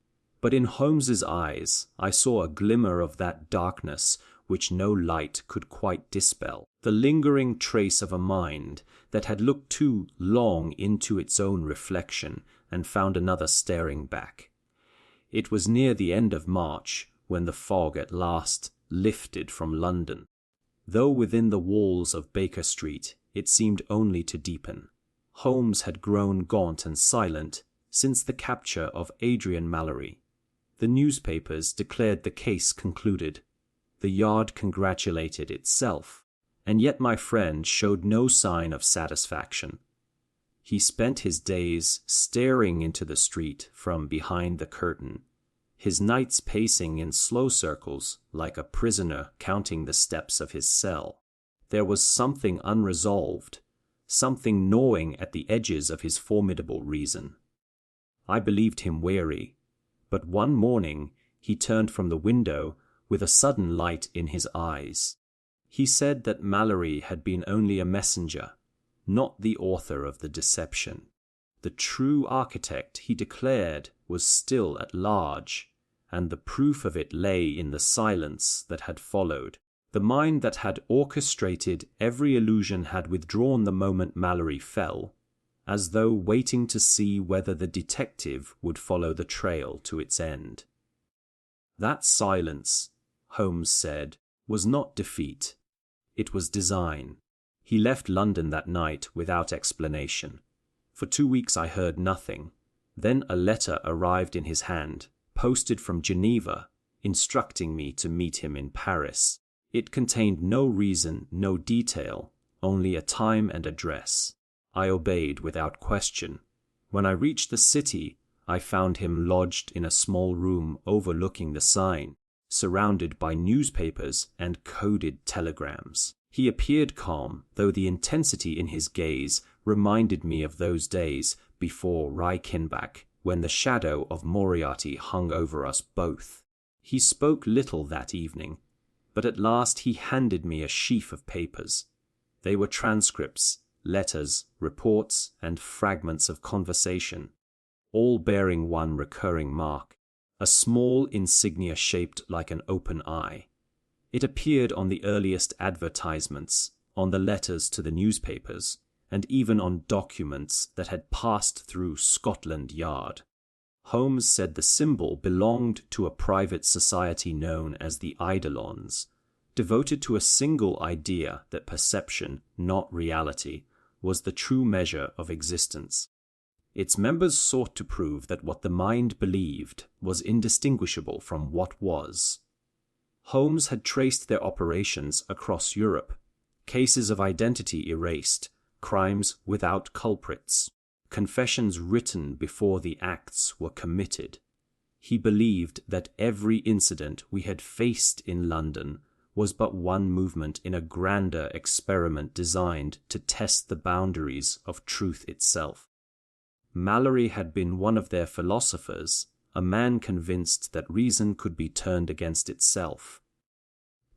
but in Holmes's eyes I saw a glimmer of that darkness which no light could quite dispel, the lingering trace of a mind that had looked too long into its own reflection and found another staring back. It was near the end of March when the fog at last lifted from London. Though within the walls of Baker Street, it seemed only to deepen. Holmes had grown gaunt and silent since the capture of Adrian Mallory. The newspapers declared the case concluded. The Yard congratulated itself, and yet my friend showed no sign of satisfaction. He spent his days staring into the street from behind the curtain, his nights pacing in slow circles like a prisoner counting the steps of his cell. There was something unresolved, something gnawing at the edges of his formidable reason. I believed him weary, but one morning he turned from the window with a sudden light in his eyes. He said that Mallory had been only a messenger, not the author of the deception. The true architect, he declared, was still at large, and the proof of it lay in the silence that had followed. The mind that had orchestrated every illusion had withdrawn the moment Mallory fell, as though waiting to see whether the detective would follow the trail to its end. That silence, Holmes said, was not defeat. It was design. He left London that night without explanation. For 2 weeks I heard nothing. Then a letter arrived in his hand, posted from Geneva, instructing me to meet him in Paris. It contained no reason, no detail, only a time and address. I obeyed without question. When I reached the city, I found him lodged in a small room overlooking the Seine, surrounded by newspapers and coded telegrams. He appeared calm, though the intensity in his gaze reminded me of those days before Reichenbach, when the shadow of Moriarty hung over us both. He spoke little that evening, but at last he handed me a sheaf of papers. They were transcripts, letters, reports, and fragments of conversation, all bearing one recurring mark, a small insignia shaped like an open eye. It appeared on the earliest advertisements, on the letters to the newspapers, and even on documents that had passed through Scotland Yard. Holmes said the symbol belonged to a private society known as the Eidolons, devoted to a single idea that perception, not reality, was the true measure of existence. Its members sought to prove that what the mind believed was indistinguishable from what was. Holmes had traced their operations across Europe, cases of identity erased, crimes without culprits, confessions written before the acts were committed. He believed that every incident we had faced in London was but one movement in a grander experiment designed to test the boundaries of truth itself. Mallory had been one of their philosophers, a man convinced that reason could be turned against itself.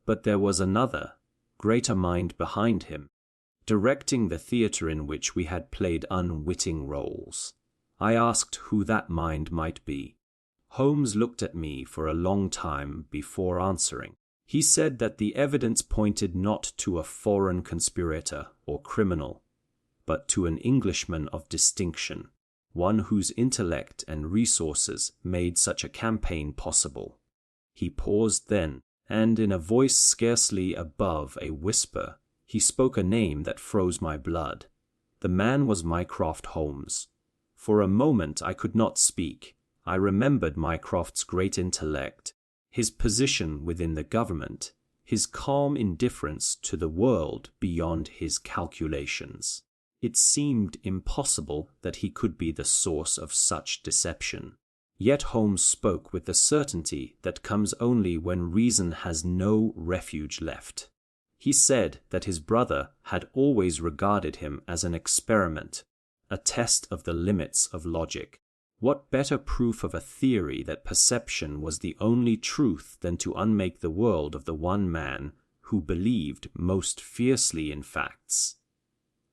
But there was another, greater mind behind him, directing the theatre in which we had played unwitting roles. I asked who that mind might be. Holmes looked at me for a long time before answering. He said that the evidence pointed not to a foreign conspirator or criminal, but to an Englishman of distinction, one whose intellect and resources made such a campaign possible. He paused then, and in a voice scarcely above a whisper, he spoke a name that froze my blood. The man was Mycroft Holmes. For a moment I could not speak. I remembered Mycroft's great intellect, his position within the government, his calm indifference to the world beyond his calculations. It seemed impossible that he could be the source of such deception. Yet Holmes spoke with the certainty that comes only when reason has no refuge left. He said that his brother had always regarded him as an experiment, a test of the limits of logic. What better proof of a theory that perception was the only truth than to unmake the world of the one man who believed most fiercely in facts?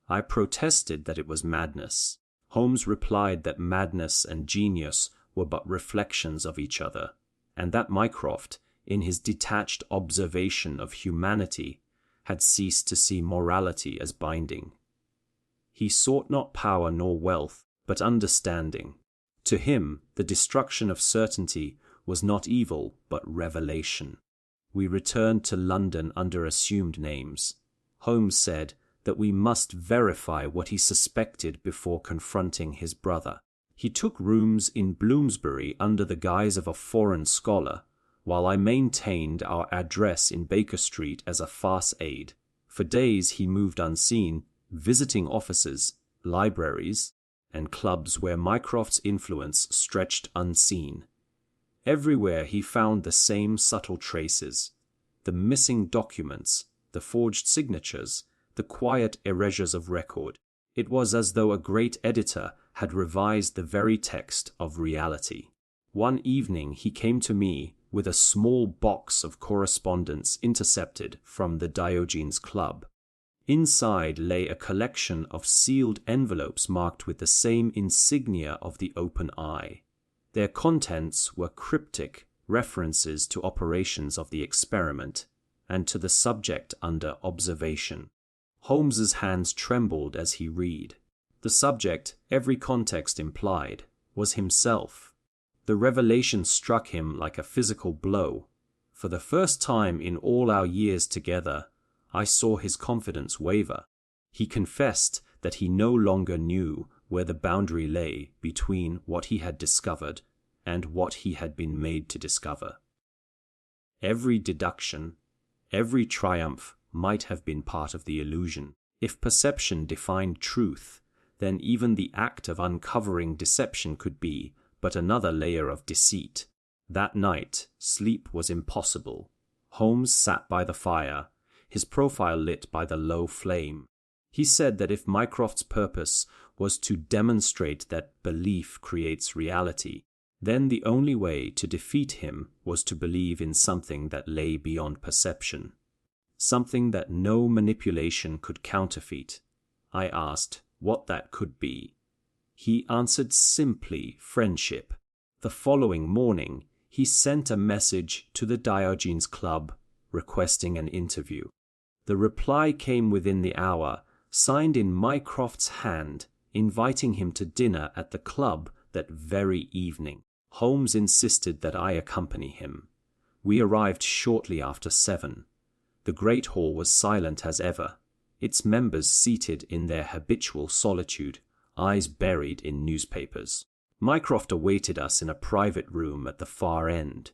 I protested that it was madness. Holmes replied that madness and genius were but reflections of each other, and that Mycroft, in his detached observation of humanity, had ceased to see morality as binding. He sought not power nor wealth, but understanding. To him, the destruction of certainty was not evil, but revelation. We returned to London under assumed names. Holmes said that we must verify what he suspected before confronting his brother. He took rooms in Bloomsbury under the guise of a foreign scholar, while I maintained our address in Baker Street as a farce aid. For days he moved unseen, visiting offices, libraries, and clubs where Mycroft's influence stretched unseen. Everywhere he found the same subtle traces, the missing documents, the forged signatures, the quiet erasures of record. It was as though a great editor had revised the very text of reality. One evening he came to me with a small box of correspondence intercepted from the Diogenes Club. Inside lay a collection of sealed envelopes marked with the same insignia of the open eye. Their contents were cryptic references to operations of the experiment and to the subject under observation. Holmes's hands trembled as he read. The subject, every context implied, was himself. The revelation struck him like a physical blow. For the first time in all our years together, I saw his confidence waver. He confessed that he no longer knew where the boundary lay between what he had discovered and what he had been made to discover. Every deduction, every triumph might have been part of the illusion. If perception defined truth, then even the act of uncovering deception could be but another layer of deceit. That night, sleep was impossible. Holmes sat by the fire, his profile lit by the low flame. He said that if Mycroft's purpose was to demonstrate that belief creates reality, then the only way to defeat him was to believe in something that lay beyond perception, something that no manipulation could counterfeit. I asked what that could be. He answered simply, friendship. The following morning, he sent a message to the Diogenes Club requesting an interview. The reply came within the hour, signed in Mycroft's hand, inviting him to dinner at the club that very evening. Holmes insisted that I accompany him. We arrived shortly after 7. The great hall was silent as ever, its members seated in their habitual solitude, eyes buried in newspapers. Mycroft awaited us in a private room at the far end.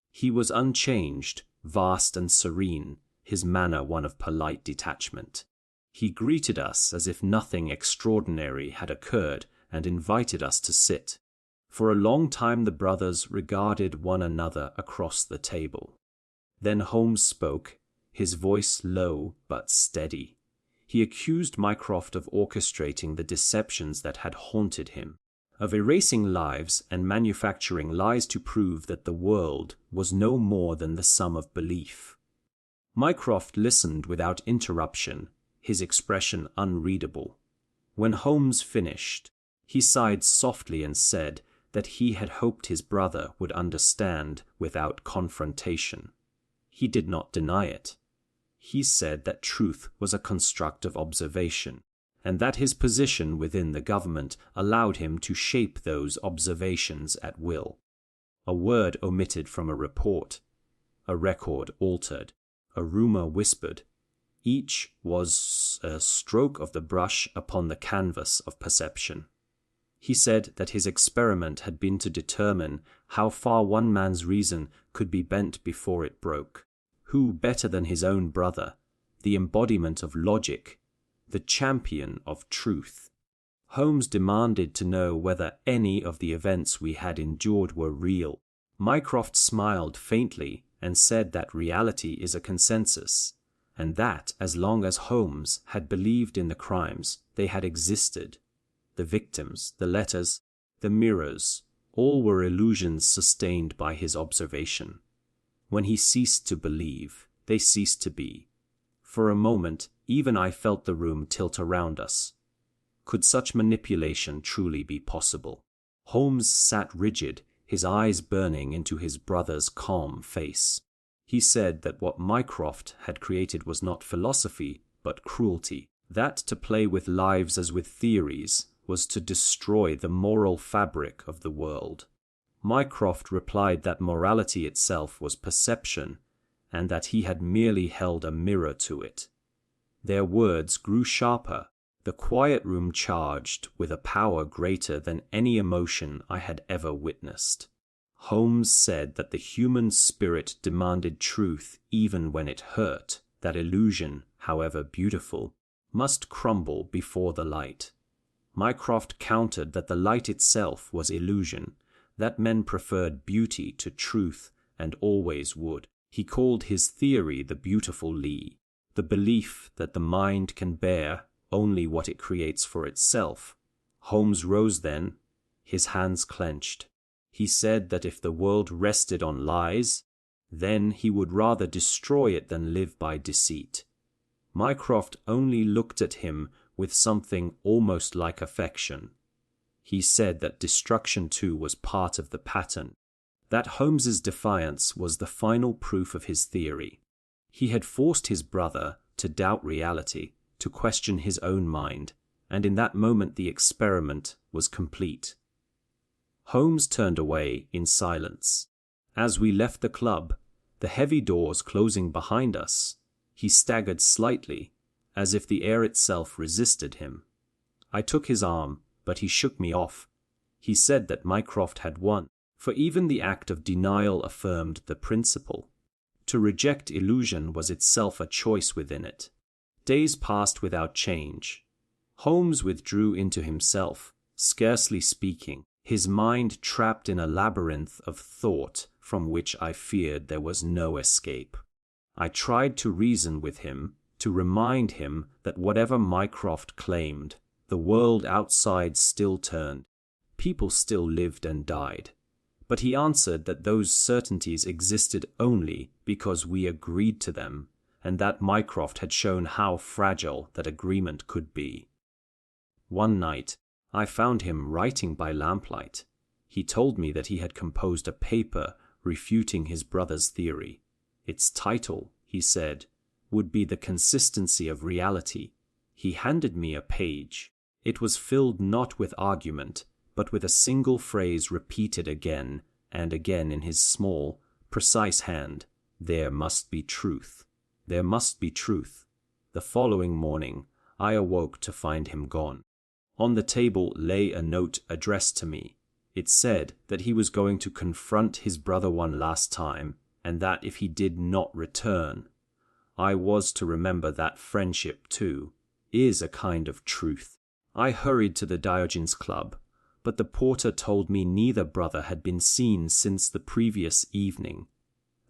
He was unchanged, vast and serene, his manner one of polite detachment. He greeted us as if nothing extraordinary had occurred and invited us to sit. For a long time the brothers regarded one another across the table. Then Holmes spoke, his voice low but steady. He accused Mycroft of orchestrating the deceptions that had haunted him, of erasing lives and manufacturing lies to prove that the world was no more than the sum of belief. Mycroft listened without interruption, his expression unreadable. When Holmes finished, he sighed softly and said that he had hoped his brother would understand without confrontation. He did not deny it. He said that truth was a construct of observation, and that his position within the government allowed him to shape those observations at will. A word omitted from a report, a record altered, a rumor whispered. Each was a stroke of the brush upon the canvas of perception. He said that his experiment had been to determine how far one man's reason could be bent before it broke. Who better than his own brother, the embodiment of logic, the champion of truth? Holmes demanded to know whether any of the events we had endured were real. Mycroft smiled faintly and said that reality is a consensus, and that as long as Holmes had believed in the crimes, they had existed. The victims, the letters, the mirrors, all were illusions sustained by his observation. When he ceased to believe, they ceased to be. For a moment, even I felt the room tilt around us. Could such manipulation truly be possible? Holmes sat rigid, his eyes burning into his brother's calm face. He said that what Mycroft had created was not philosophy, but cruelty. That to play with lives as with theories was to destroy the moral fabric of the world. Mycroft replied that morality itself was perception, and that he had merely held a mirror to it. Their words grew sharper, the quiet room charged with a power greater than any emotion I had ever witnessed. Holmes said that the human spirit demanded truth even when it hurt, that illusion, however beautiful, must crumble before the light. Mycroft countered that the light itself was illusion, that men preferred beauty to truth and always would. He called his theory the beautiful lie, the belief that the mind can bear only what it creates for itself. Holmes rose then, his hands clenched. He said that if the world rested on lies, then he would rather destroy it than live by deceit. Mycroft only looked at him with something almost like affection. He said that destruction too was part of the pattern, that Holmes's defiance was the final proof of his theory. He had forced his brother to doubt reality, to question his own mind, and in that moment the experiment was complete. Holmes turned away in silence. As we left the club, the heavy doors closing behind us, He staggered slightly, as if the air itself resisted him. I took his arm, but he shook me off. He said that Mycroft had won, for even the act of denial affirmed the principle. To reject illusion was itself a choice within it. Days passed without change. Holmes withdrew into himself, scarcely speaking, his mind trapped in a labyrinth of thought from which I feared there was no escape. I tried to reason with him, to remind him that whatever Mycroft claimed, the world outside still turned. People still lived and died. But he answered that those certainties existed only because we agreed to them, and that Mycroft had shown how fragile that agreement could be. One night, I found him writing by lamplight. He told me that he had composed a paper refuting his brother's theory. Its title, he said, would be The Consistency of Reality. He handed me a page. It was filled not with argument, but with a single phrase repeated again and again in his small, precise hand. There must be truth. There must be truth. The following morning, I awoke to find him gone. On the table lay a note addressed to me. It said that he was going to confront his brother one last time, and that if he did not return, I was to remember that friendship, too, is a kind of truth. I hurried to the Diogenes Club, but the porter told me neither brother had been seen since the previous evening.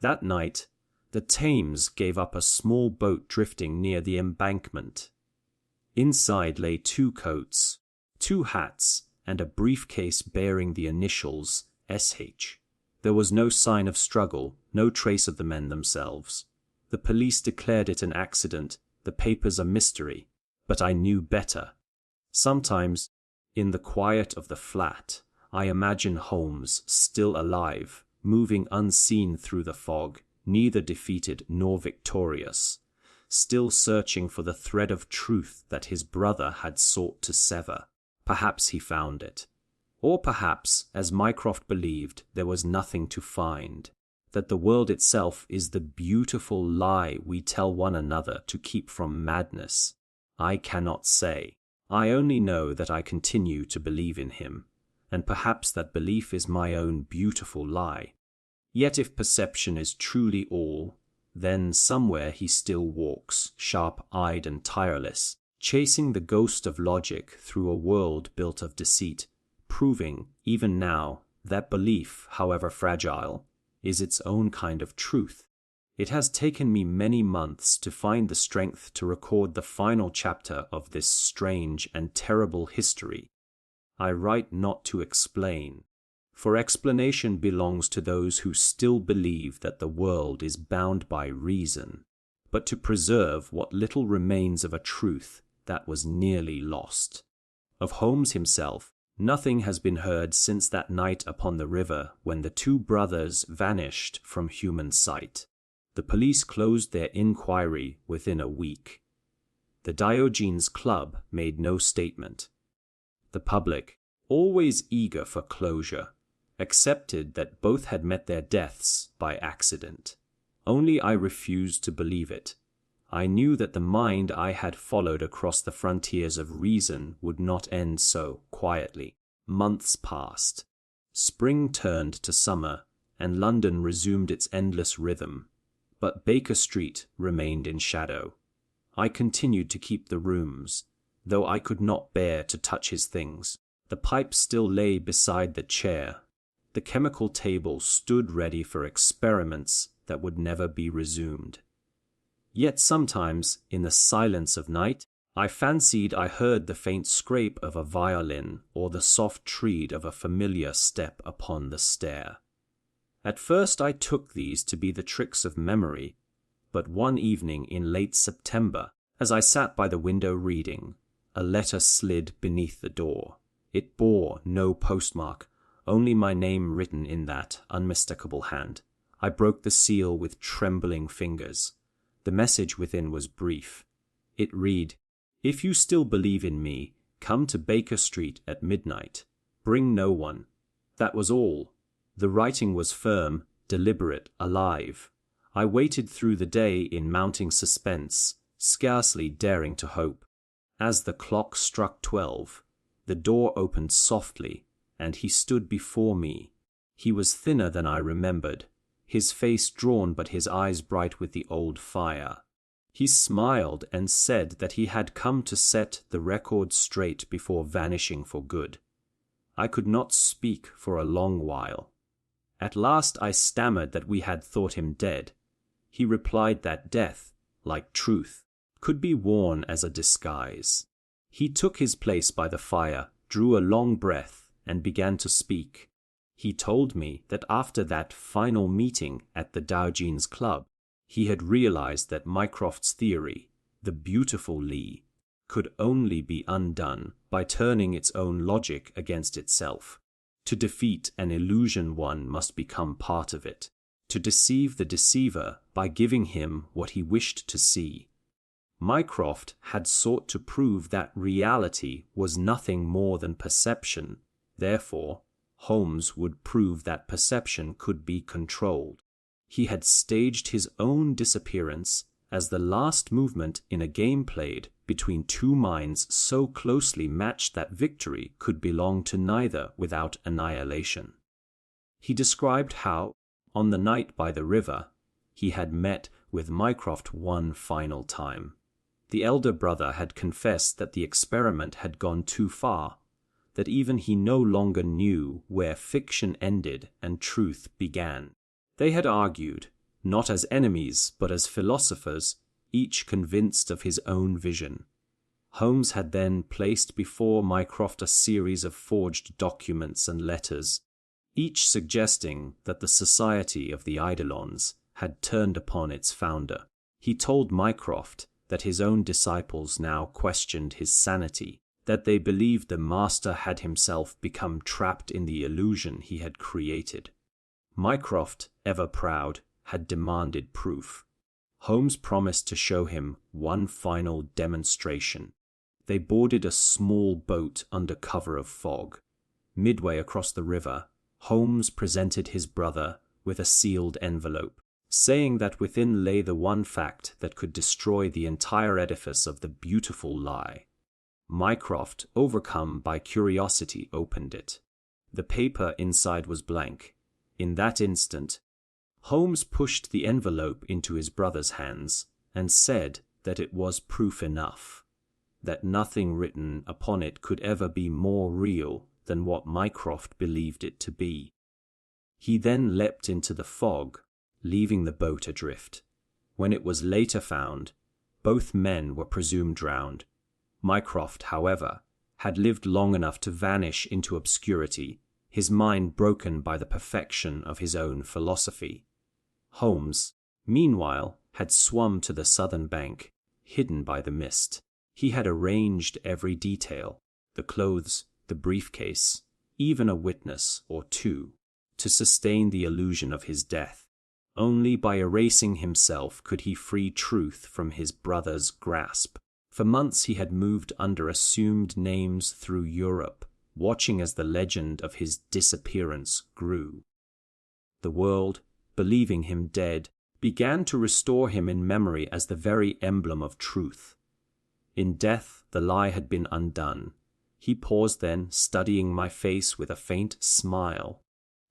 That night, the Thames gave up a small boat drifting near the embankment. Inside lay 2 coats, 2 hats, and a briefcase bearing the initials SH. There was no sign of struggle, no trace of the men themselves. The police declared it an accident, the papers a mystery, but I knew better. Sometimes, in the quiet of the flat, I imagine Holmes still alive, moving unseen through the fog, neither defeated nor victorious, still searching for the thread of truth that his brother had sought to sever. Perhaps he found it. Or perhaps, as Mycroft believed, there was nothing to find, that the world itself is the beautiful lie we tell one another to keep from madness. I cannot say. I only know that I continue to believe in him, and perhaps that belief is my own beautiful lie. Yet if perception is truly all, then somewhere he still walks, sharp-eyed and tireless, chasing the ghost of logic through a world built of deceit, proving, even now, that belief, however fragile, is its own kind of truth. It has taken me many months to find the strength to record the final chapter of this strange and terrible history. I write not to explain, for explanation belongs to those who still believe that the world is bound by reason, but to preserve what little remains of a truth that was nearly lost. Of Holmes himself, nothing has been heard since that night upon the river when the 2 brothers vanished from human sight. The police closed their inquiry within a week. The Diogenes Club made no statement. The public, always eager for closure, accepted that both had met their deaths by accident. Only I refused to believe it. I knew that the mind I had followed across the frontiers of reason would not end so quietly. Months passed. Spring turned to summer, and London resumed its endless rhythm. But Baker Street remained in shadow. I continued to keep the rooms, though I could not bear to touch his things. The pipe still lay beside the chair. The chemical table stood ready for experiments that would never be resumed. Yet sometimes, in the silence of night, I fancied I heard the faint scrape of a violin or the soft tread of a familiar step upon the stair. At first I took these to be the tricks of memory, but one evening in late September, as I sat by the window reading, a letter slid beneath the door. It bore no postmark, only my name written in that unmistakable hand. I broke the seal with trembling fingers. The message within was brief. It read, "If you still believe in me, come to Baker Street at midnight. Bring no one." That was all. The writing was firm, deliberate, alive. I waited through the day in mounting suspense, scarcely daring to hope. As the clock struck 12, the door opened softly, and he stood before me. He was thinner than I remembered, his face drawn but his eyes bright with the old fire. He smiled and said that he had come to set the record straight before vanishing for good. I could not speak for a long while. At last I stammered that we had thought him dead. He replied that death, like truth, could be worn as a disguise. He took his place by the fire, drew a long breath, and began to speak. He told me that after that final meeting at the Diogenes Club, he had realized that Mycroft's theory, the beautiful Lee, could only be undone by turning its own logic against itself. To defeat an illusion, one must become part of it, to deceive the deceiver by giving him what he wished to see. Mycroft had sought to prove that reality was nothing more than perception. Therefore, Holmes would prove that perception could be controlled. He had staged his own disappearance as the last movement in a game played between two minds so closely matched that victory could belong to neither without annihilation. He described how, on the night by the river, he had met with Mycroft one final time. The elder brother had confessed that the experiment had gone too far, that even he no longer knew where fiction ended and truth began. They had argued, not as enemies but as philosophers, each convinced of his own vision. Holmes had then placed before Mycroft a series of forged documents and letters, each suggesting that the Society of the Eidolons had turned upon its founder. He told Mycroft that his own disciples now questioned his sanity, that they believed the master had himself become trapped in the illusion he had created. Mycroft, ever proud, had demanded proof. Holmes promised to show him one final demonstration. They boarded a small boat under cover of fog. Midway across the river, Holmes presented his brother with a sealed envelope, saying that within lay the one fact that could destroy the entire edifice of the beautiful lie. Mycroft, overcome by curiosity, opened it. The paper inside was blank. In that instant, Holmes pushed the envelope into his brother's hands and said that it was proof enough, that nothing written upon it could ever be more real than what Mycroft believed it to be. He then leapt into the fog, leaving the boat adrift. When it was later found, both men were presumed drowned. Mycroft, however, had lived long enough to vanish into obscurity, his mind broken by the perfection of his own philosophy. Holmes, meanwhile, had swum to the southern bank, hidden by the mist. He had arranged every detail, the clothes, the briefcase, even a witness or two, to sustain the illusion of his death. Only by erasing himself could he free truth from his brother's grasp. For months he had moved under assumed names through Europe, watching as the legend of his disappearance grew. The world, believing him dead, began to restore him in memory as the very emblem of truth. In death the lie had been undone. He paused then, studying my face with a faint smile.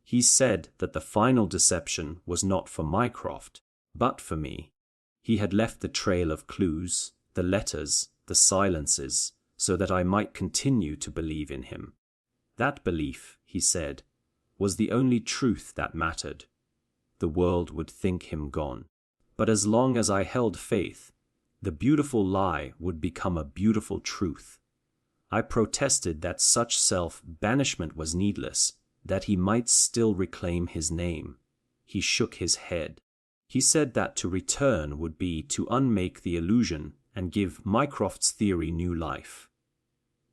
He said that the final deception was not for Mycroft, but for me. He had left the trail of clues, the letters, the silences, so that I might continue to believe in him. That belief, he said, was the only truth that mattered. The world would think him gone, but as long as I held faith, the beautiful lie would become a beautiful truth. I protested that such self-banishment was needless, that he might still reclaim his name. He shook his head. He said that to return would be to unmake the illusion and give Mycroft's theory new life.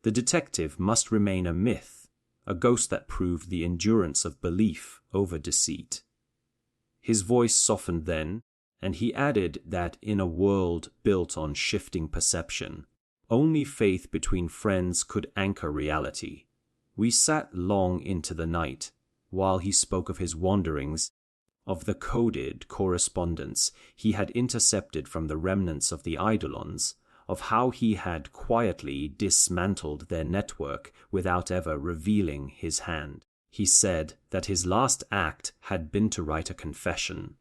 The detective must remain a myth, a ghost that proved the endurance of belief over deceit. His voice softened then, and he added that in a world built on shifting perception, only faith between friends could anchor reality. We sat long into the night, while he spoke of his wanderings, of the coded correspondence he had intercepted from the remnants of the Eidolons, of how he had quietly dismantled their network without ever revealing his hand. He said that his last act had been to write a confession,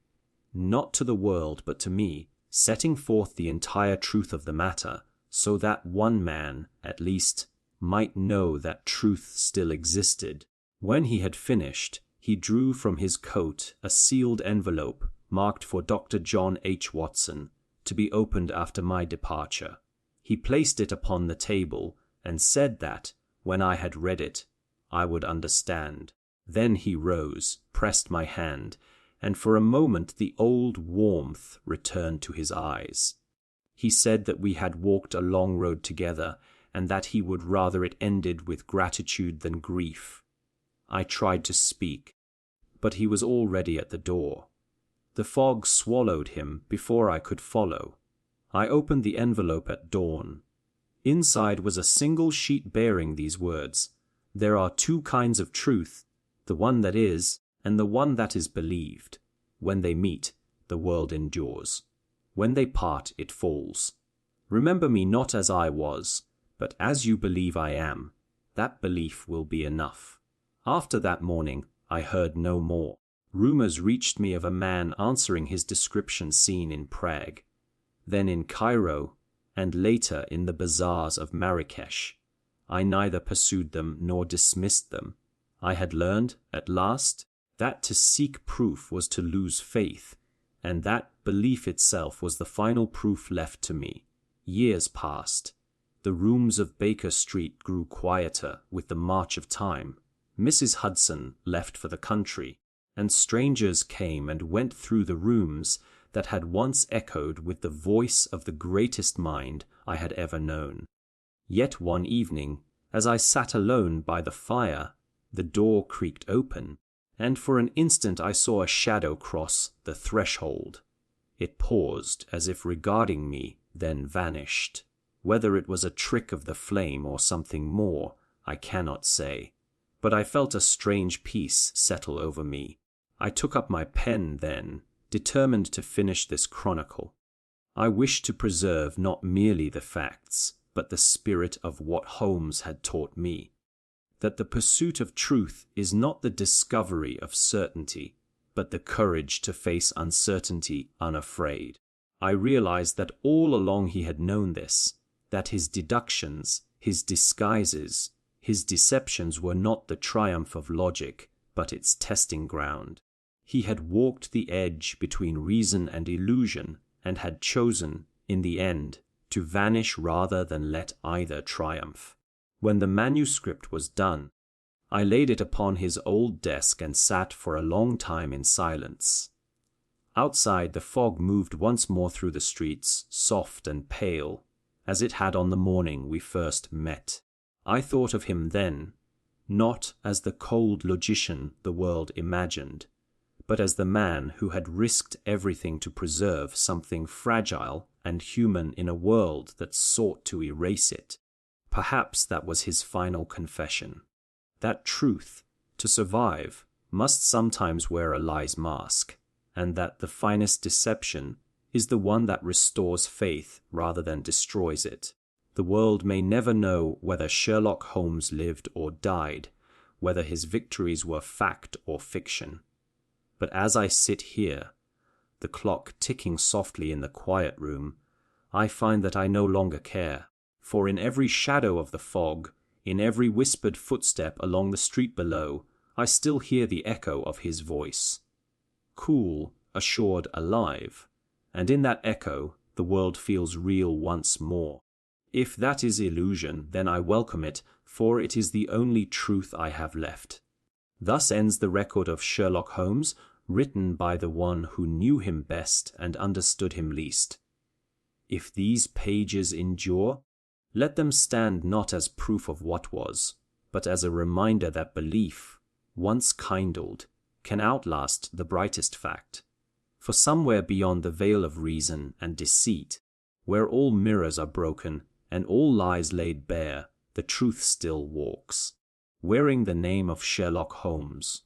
not to the world but to me, setting forth the entire truth of the matter, so that one man, at least, might know that truth still existed. When he had finished, he drew from his coat a sealed envelope marked for Dr. John H. Watson, to be opened after my departure. He placed it upon the table and said that, when I had read it, I would understand. Then he rose, pressed my hand, and for a moment the old warmth returned to his eyes. He said that we had walked a long road together, and that he would rather it ended with gratitude than grief. I tried to speak, but he was already at the door. The fog swallowed him before I could follow. I opened the envelope at dawn. Inside was a single sheet bearing these words: "There are two kinds of truth, the one that is, and the one that is believed. When they meet, the world endures. When they part, it falls. Remember me not as I was, but as you believe I am. That belief will be enough." After that morning, I heard no more. Rumors reached me of a man answering his description seen in Prague, then in Cairo, and later in the bazaars of Marrakesh. I neither pursued them nor dismissed them. I had learned, at last, that to seek proof was to lose faith, and that belief itself was the final proof left to me. Years passed. The rooms of Baker Street grew quieter with the march of time. Mrs. Hudson left for the country, and strangers came and went through the rooms that had once echoed with the voice of the greatest mind I had ever known. Yet one evening, as I sat alone by the fire, the door creaked open, and for an instant I saw a shadow cross the threshold. It paused as if regarding me, then vanished. Whether it was a trick of the flame or something more, I cannot say. But I felt a strange peace settle over me. I took up my pen then, determined to finish this chronicle. I wished to preserve not merely the facts, but the spirit of what Holmes had taught me. That the pursuit of truth is not the discovery of certainty, but the courage to face uncertainty unafraid. I realized that all along he had known this, that his deductions, his disguises, his deceptions were not the triumph of logic, but its testing ground. He had walked the edge between reason and illusion, and had chosen, in the end, to vanish rather than let either triumph. When the manuscript was done, I laid it upon his old desk and sat for a long time in silence. Outside, the fog moved once more through the streets, soft and pale, as it had on the morning we first met. I thought of him then, not as the cold logician the world imagined, but as the man who had risked everything to preserve something fragile and human in a world that sought to erase it. Perhaps that was his final confession. That truth, to survive, must sometimes wear a lie's mask, and that the finest deception is the one that restores faith rather than destroys it. The world may never know whether Sherlock Holmes lived or died, whether his victories were fact or fiction. But as I sit here, the clock ticking softly in the quiet room, I find that I no longer care, for in every shadow of the fog, in every whispered footstep along the street below, I still hear the echo of his voice. Cool, assured, alive, and in that echo the world feels real once more. If that is illusion, then I welcome it, for it is the only truth I have left. Thus ends the record of Sherlock Holmes, written by the one who knew him best and understood him least. If these pages endure, let them stand not as proof of what was, but as a reminder that belief, once kindled, can outlast the brightest fact. For somewhere beyond the veil of reason and deceit, where all mirrors are broken and all lies laid bare, the truth still walks, wearing the name of Sherlock Holmes.